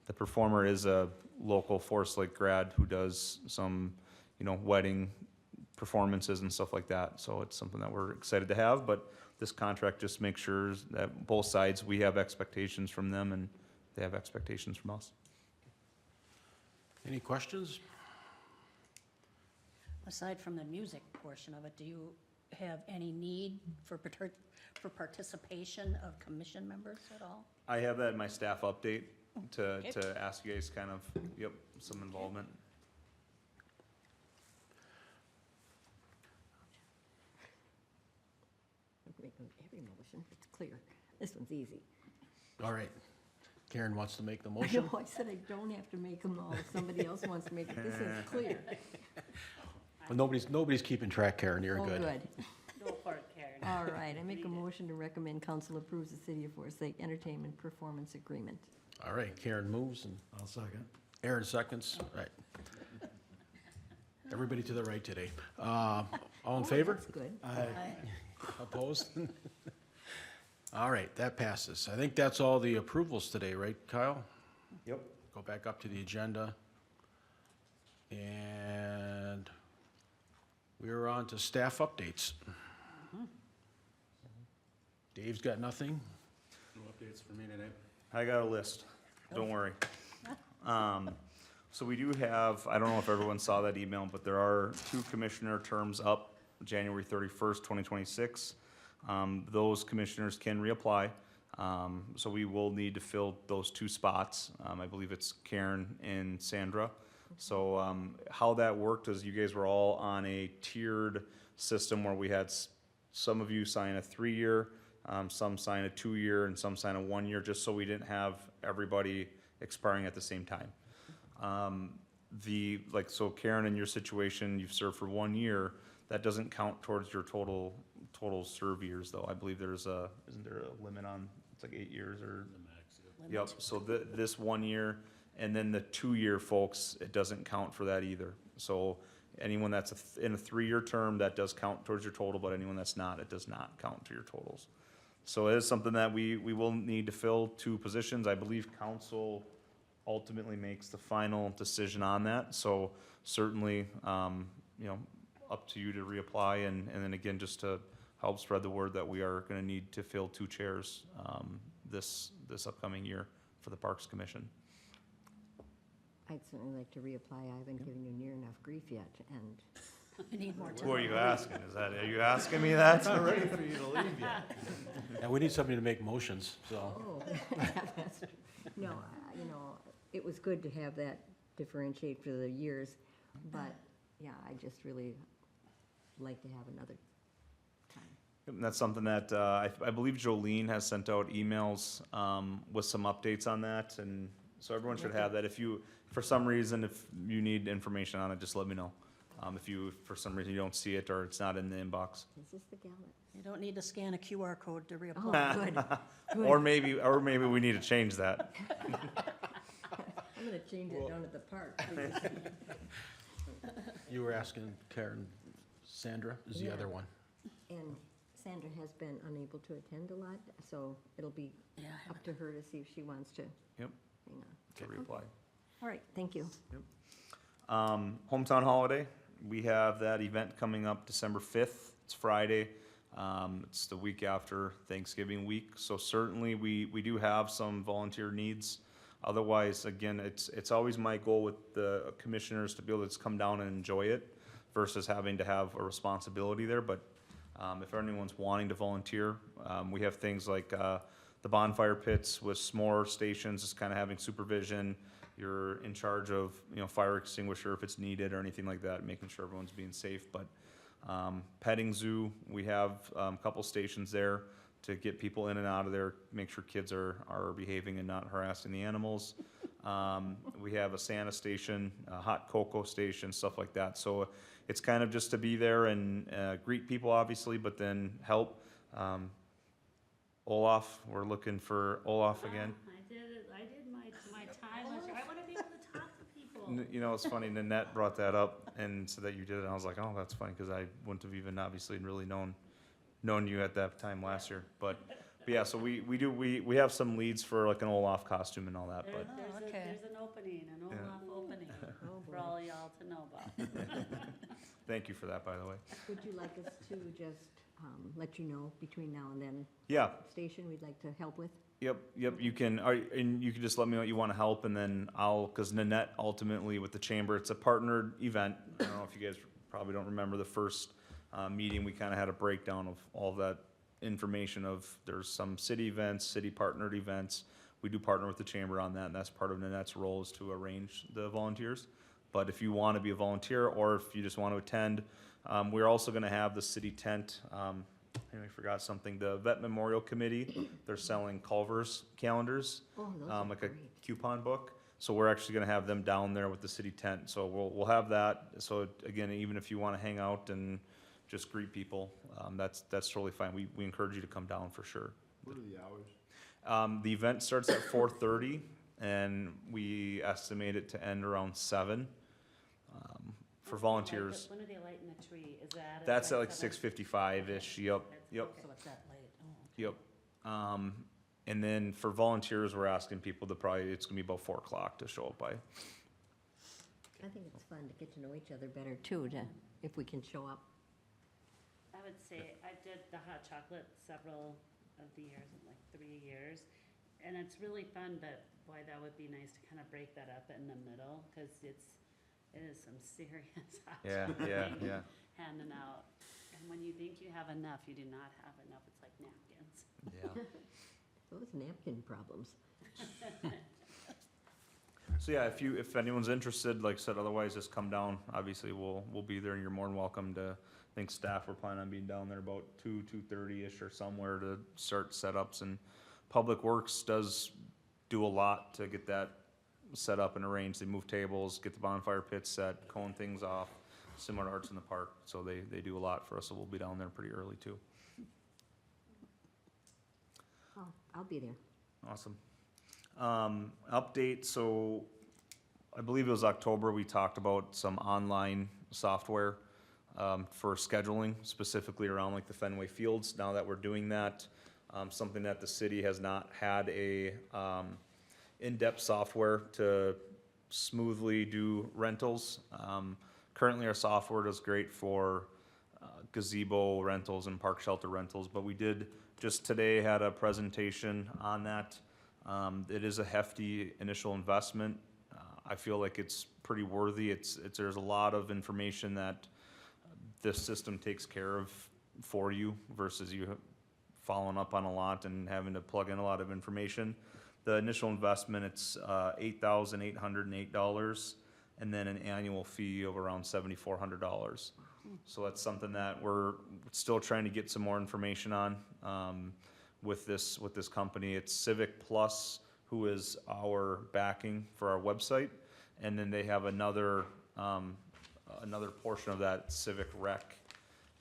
The performer is a local Forest Lake grad who does some, wedding performances and stuff like that. So it's something that we're excited to have, but this contract just makes sure that both sides, we have expectations from them and they have expectations from us.
Any questions?
Aside from the music portion of it, do you have any need for participation of commission members at all?
I have that in my staff update to ask you guys kind of, some involvement.
Make every motion, it's clear. This one's easy.
All right. Karen wants to make the
I
motion.
know, I said I don't have to make them all. If somebody else wants to make it, this is clear.
Well, nobody's keeping track, Karen. You're
Oh,
good.
good.
Go for it, Karen.
All right, I make a
Read it.
motion to recommend council approves the City of Forest Lake Entertainment Performance Agreement.
All right, Karen moves and
I'll second.
Aaron seconds. Right. Everybody to the right today. All in favor?
That's good.
Opposed? All right, that passes. I think that's all the approvals today, right, Kyle?
Yep.
Go back up to the agenda. And we're on to staff updates. Dave's got nothing?
No updates for me today.
I got a list, don't worry. So we do have, I don't know if everyone saw that email, but there are 2 commissioner terms up January 31st, 2026. Those commissioners can reapply, so we will need to fill those 2 spots. I believe it's Karen and Sandra. So how that worked is you guys were all on a tiered system where we had some of you sign a 3-year, some sign a 2-year, and some sign a 1-year, just so we didn't have everybody expiring at the same time. So Karen, in your situation, you've served for 1 year. That doesn't count towards your total serve years, though. I believe isn't there a limit on, it's like 8 years or?
The max, yeah.
Yep, so this 1 year, and then the 2-year folks, it doesn't count for that either. So Anyone that's in a 3-year term, that does count towards your total, but anyone that's not, it does not count to your totals. So it is something that we will need to fill 2 positions. I believe council ultimately makes the final decision on that. So certainly, up to you to reapply, and then again, just to help spread the word that we are gonna need to fill 2 chairs, this upcoming year for the Parks Commission.
I'd certainly like to reapply. I haven't given you near enough grief yet, and
You need more time.
Who are you asking? Are you asking me that?
Not ready for you to leave yet.
And we need somebody to make motions, so.
oh, that's true. No, it was good to have that differentiate for the years, but, yeah, I just really like to have another time.
And that's something that, I believe Jolene has sent out emails, with some updates on that, and so everyone should have that. If you, for some reason, if you need information on it, just let me know. If you, for some reason, you don't see it or it's not in the inbox.
Is this the gallon?
You don't need to scan a QR code to
Oh,
reapply.
good.
Or maybe we need to change that.
I'm gonna change it down at the park, please.
You were asking Karen, Sandra is the
Yeah.
other one.
And Sandra has been unable to attend a lot, so it'll be
Yeah, I
up to her to see if she wants to
Yep.
hang on.
To reapply.
All right, thank you.
Hometown holiday, we have that event coming up December 5th. It's Friday. It's the week after Thanksgiving week. So certainly we do have some volunteer needs. Otherwise, again, it's always my goal with the commissioners to be able to just come down and enjoy it versus having to have a responsibility there. But if anyone's wanting to volunteer, we have things like the bonfire pits with s'more stations, just kind of having supervision. You're in charge of, fire extinguisher if it's needed or anything like that, making sure everyone's being safe. But petting zoo, we have a couple stations there to get people in and out of there, make sure kids are behaving and not harassing the animals. We have a Santa station, a hot cocoa station, stuff like that. So it's kind of just to be there and greet people, obviously, but then help. Olaf, we're looking for Olaf again.
I did my time. I want to be able to talk to people.
It's funny, Nanette brought that up and said that you did it, and I was like, oh, that's funny, because I wouldn't have even obviously really known you at that time last year. But yeah, so we have some leads for like an Olaf costume and all that, but.
okay.
There's an opening, an Olaf opening for all y'all to know about.
Thank you for that, by the way.
Would you like us to just let you know between now and then,
Yeah,
station we'd like to help with?
yep, you can, and you can just let me know what you want to help, and then because Nanette ultimately with the chamber, it's a partnered event. I don't know if you guys probably don't remember the first meeting, we kind of had a breakdown of all that information of, there's some city events, city partnered events. We do partner with the chamber on that, and that's part of Nanette's role, is to arrange the volunteers. But if you want to be a volunteer, or if you just want to attend, we're also going to have the city tent. I forgot something. The Vet Memorial Committee, they're selling Culver's calendars,
Oh, those are
like a
great.
coupon book. So we're actually going to have them down there with the city tent. So we'll have that. So again, even if you want to hang out and just greet people, that's totally fine. We encourage you to come down for sure.
What are the hours?
The event starts at 4:30, and we estimate it to end around 7. For volunteers,
When are they lighting the tree? Is that?
that's at like
7?
6:55-ish. Yep.
So it's that late. Oh.
Yep. And then for volunteers, we're asking people to it's gonna be about 4 o'clock to show up by.
I think it's fun to get to know each other better too, if we can show up.
I would say I did the hot chocolate several of the years, like 3 years. And it's really fun, but boy, that would be nice to kind of break that up in the middle, because it is some serious hot chocolate
Yeah.
handing out. And when you think you have enough, you do not have enough. It's like napkins.
Yeah.
Those napkin problems.
So yeah, if anyone's interested, like I said, otherwise just come down. Obviously, we'll be there, and you're more than welcome to. I think staff, we're planning on being down there about 2:30-ish or somewhere to start setups, and Public Works does do a lot to get that set up and arranged. They move tables, get the bonfire pits set, cone things off, similar to Arts in the Park. So they do a lot for us, so we'll be down there pretty early too.
Oh, I'll be there.
Awesome. Update, so I believe it was October, we talked about some online software for scheduling, specifically around like the Fenway Fields. Now that we're doing that, something that the city has not had a in-depth software to smoothly do rentals. Currently, our software does great for gazebo rentals and park shelter rentals, but we did just today had a presentation on that. It is a hefty initial investment. I feel like it's pretty worthy. There's a lot of information that this system takes care of for you versus you following up on a lot and having to plug in a lot of information. The initial investment, it's $8,808, and then an annual fee of around $7,400. So that's something that we're still trying to get some more information on with this company. It's Civic Plus, who is our backing for our website, and then they have another portion of that, Civic Rec.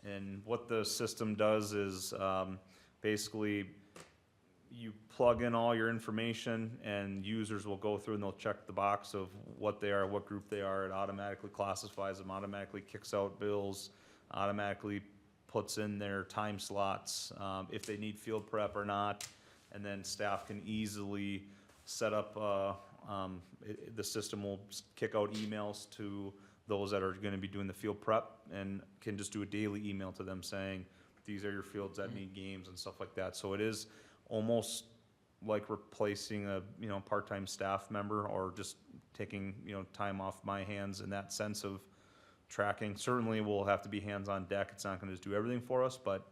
And what the system does is basically you plug in all your information and users will go through and they'll check the box of what they are, what group they are. It automatically classifies them, automatically kicks out bills, automatically puts in their time slots, if they need field prep or not. And then staff can easily set up, the system will kick out emails to those that are gonna be doing the field prep and can just do a daily email to them saying, these are your fields that need games and stuff like that. So it is almost like replacing a part-time staff member or just taking time off my hands in that sense of tracking. Certainly we'll have to be hands on deck. It's not going to just do everything for us, but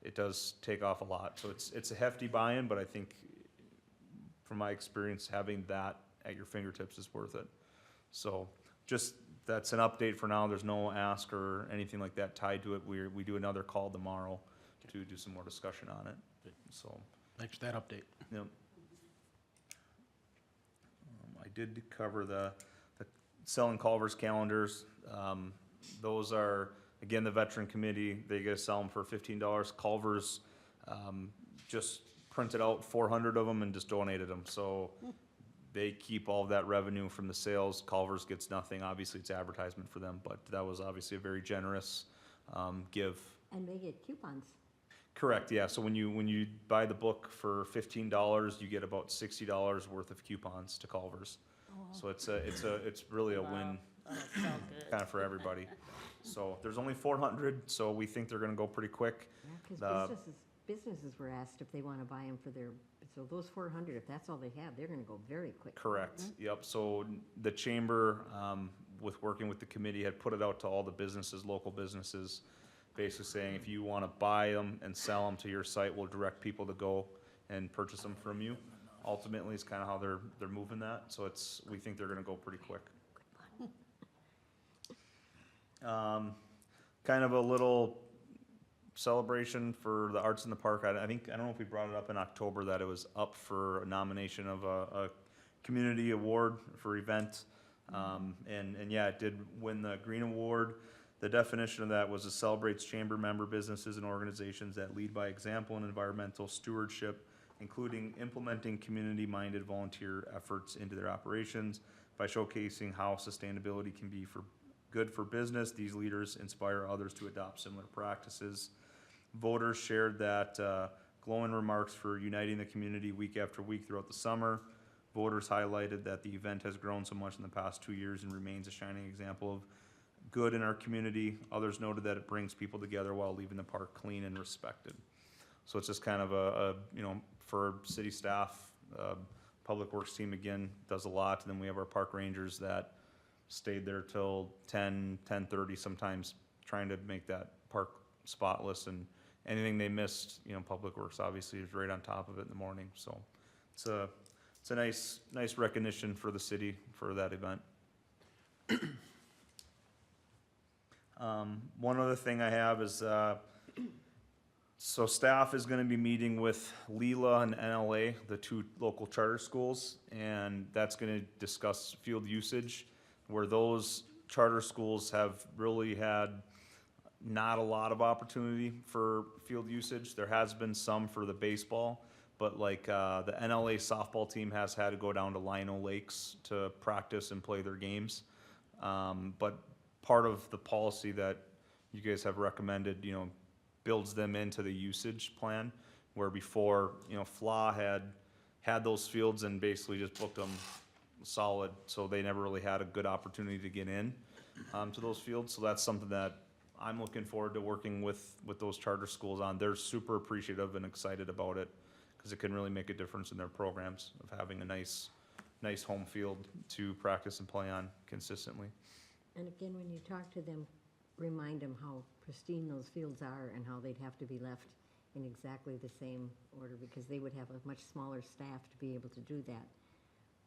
it does take off a lot. So it's a hefty buy-in, but I think from my experience having that at your fingertips is worth it. So just that's an update for now. There's no ask or anything like that tied to it. We do another call tomorrow to do some more discussion on it. So.
Thanks for that update.
Yep. I did cover the selling Culver's calendars. Those are, again, the veteran committee, they get to sell them for $15. Culver's just printed out 400 of them and just donated them. So they keep all of that revenue from the sales. Culver's gets nothing. Obviously, it's advertisement for them, but that was obviously a very generous give.
And they get coupons.
Correct, yeah, so when you buy the book for $15, you get about $60 worth of coupons to Culver's. So it's really a win
That'll sell good.
kind of for everybody. So there's only 400, so we think they're gonna go pretty quick.
Yeah, because businesses were asked if they want to buy them for their, so those 400, if that's all they have, they're going to go very quick.
Correct, yep, so the chamber, with working with the committee, had put it out to all the businesses, local businesses, basically saying if you want to buy them and sell them to your site, we'll direct people to go and purchase them from you. Ultimately, it's kind of how they're moving that, so we think they're going to go pretty quick. Kind of a little celebration for the arts in the park. I don't know if we brought it up in October that it was up for a nomination of a community award for event, and yeah, it did win the Green Award. The definition of that was it celebrates chamber member businesses and organizations that lead by example in environmental stewardship, including implementing community-minded volunteer efforts into their operations. By showcasing how sustainability can be good for business, these leaders inspire others to adopt similar practices. Voters shared that glowing remarks for uniting the community week after week throughout the summer. Voters highlighted that the event has grown so much in the past 2 years and remains a shining example of good in our community. Others noted that it brings people together while leaving the park clean and respected. So it's just kind of for city staff, public works team again does a lot, and then we have our park rangers that stayed there till 10:30 sometimes, trying to make that park spotless, and anything they missed, public works obviously is right on top of it in the morning. So it's a nice recognition for the city for that event. One other thing I have is, so staff is gonna be meeting with Leela and NLA, the two local charter schools, and that's gonna discuss field usage, where those charter schools have really had not a lot of opportunity for field usage. There has been some for the baseball, but like, the NLA softball team has had to go down to Lino Lakes to practice and play their games. But part of the policy that you guys have recommended, you know, builds them into the usage plan, where before, you know, FLA had those fields and basically just booked them solid, so they never really had a good opportunity to get in to those fields. So that's something that I'm looking forward to working with those charter schools on. They're super appreciative and excited about it, because it can really make a difference in their programs of having a nice home field to practice and play on consistently.
And again, when you talk to them, remind them how pristine those fields are and how they'd have to be left in exactly the same order, because they would have a much smaller staff to be able to do that.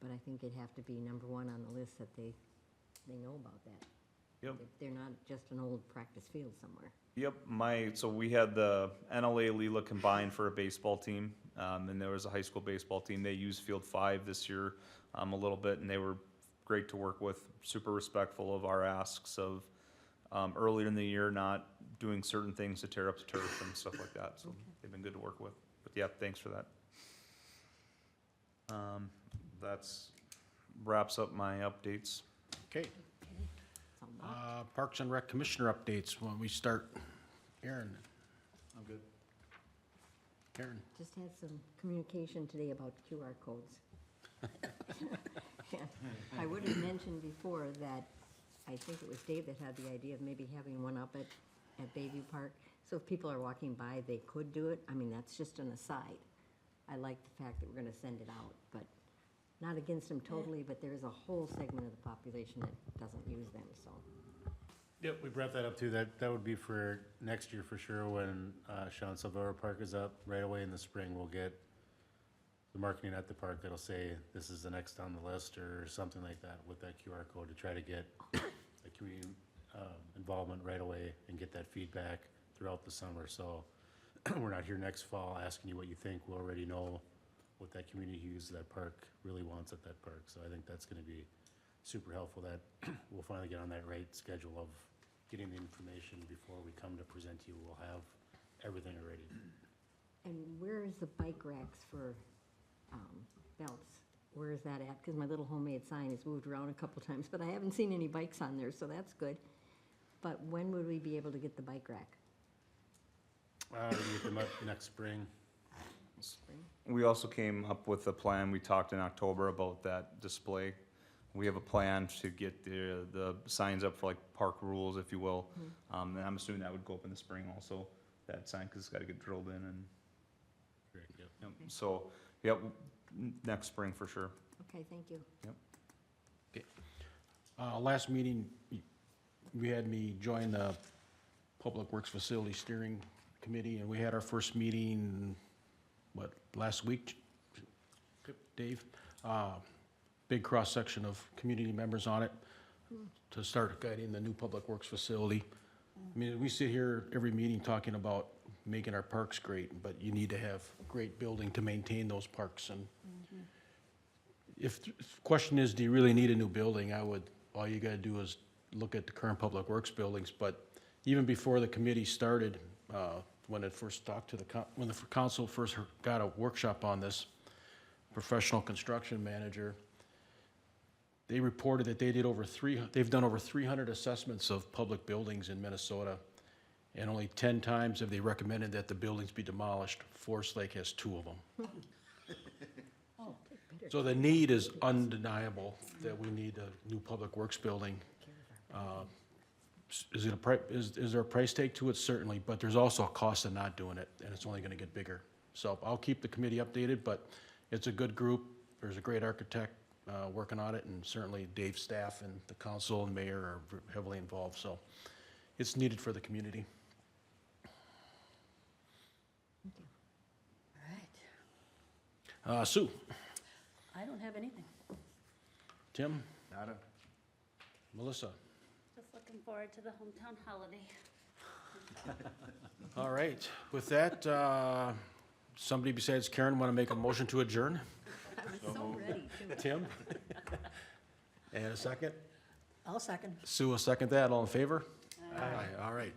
But I think it'd have to be number one on the list, that they know about that.
Yep.
They're not just an old practice field somewhere.
Yep, so we had the NLA Leela combined for a baseball team, and there was a high school baseball team. They used Field 5 this year a little bit, and they were great to work with, super respectful of our asks of earlier in the year not doing certain things to tear up the turf and stuff like that, so they've been good to work with. But yeah, thanks for that. That's wraps up my updates.
Okay.
Okay, so Mark,
Parks and Rec Commissioner updates, when we start, Aaron.
I'm good.
Aaron.
just had some communication today about QR codes. I would have mentioned before that I think it was Dave that had the idea of maybe having one up at Bayview Park. So if people are walking by, they could do it. I mean, that's just an aside. I like the fact that we're gonna send it out, but not against them totally, but there is a whole segment of the population that doesn't use them, so.
Yep, we brought that up too. That would be for next year for sure, when Sean Silvera Park is up. Right away in the spring, we'll get the marketing at the park that'll say, this is the next on the list, or something like that, with that QR code, to try to get the community involvement right away and get that feedback throughout the summer. So we're not here next fall asking you what you think. We already know what that community who uses that park really wants at that park. So I think that's gonna be super helpful, that we'll finally get on that right schedule of getting the information before we come to present to you. We'll have everything already.
And where is the bike racks for belts? Where is that at? Because my little homemade sign has moved around a couple times, but I haven't seen any bikes on there, so that's good. But when would we be able to get the bike rack?
We get them up next spring.
Spring?
We also came up with a plan, we talked in October about that display. We have a plan to get the signs up for like park rules, if you will. And I'm assuming that would go up in the spring also, that sign, because it's gotta get drilled in and,
Correct, yep.
yep. So, yep, next spring for sure.
Okay, thank you.
Last meeting, we had me join the Public Works Facility Steering Committee, and we had our first meeting, last week, Dave? Big cross-section of community members on it to start guiding the new Public Works facility. I mean, we sit here every meeting talking about making our parks great, but you need to have a great building to maintain those parks. And if the question is, do you really need a new building? All you gotta do is look at the current Public Works buildings. But even before the committee started, when it first talked to when the council first got a workshop on this, professional construction manager, they reported that they've done over 300 assessments of public buildings in Minnesota, and only 10 times have they recommended that the buildings be demolished. Forest Lake has 2 of them.
Oh,
So the need is undeniable that we need a new Public Works building. Is there a price tag to it? Certainly, but there's also a cost of not doing it, and it's only gonna get bigger. So I'll keep the committee updated, but it's a good group. There's a great architect working on it, and certainly Dave's staff and the council and mayor are heavily involved, so it's needed for the community.
All right.
Sue,
I don't have anything.
Tim,
Nada.
Melissa.
Just looking forward to the hometown holiday.
All right, with that, somebody besides Karen want to make a motion to adjourn?
I was so ready to.
Tim? And a second?
I'll second.
Sue will second that. All in favor? Aye. All right.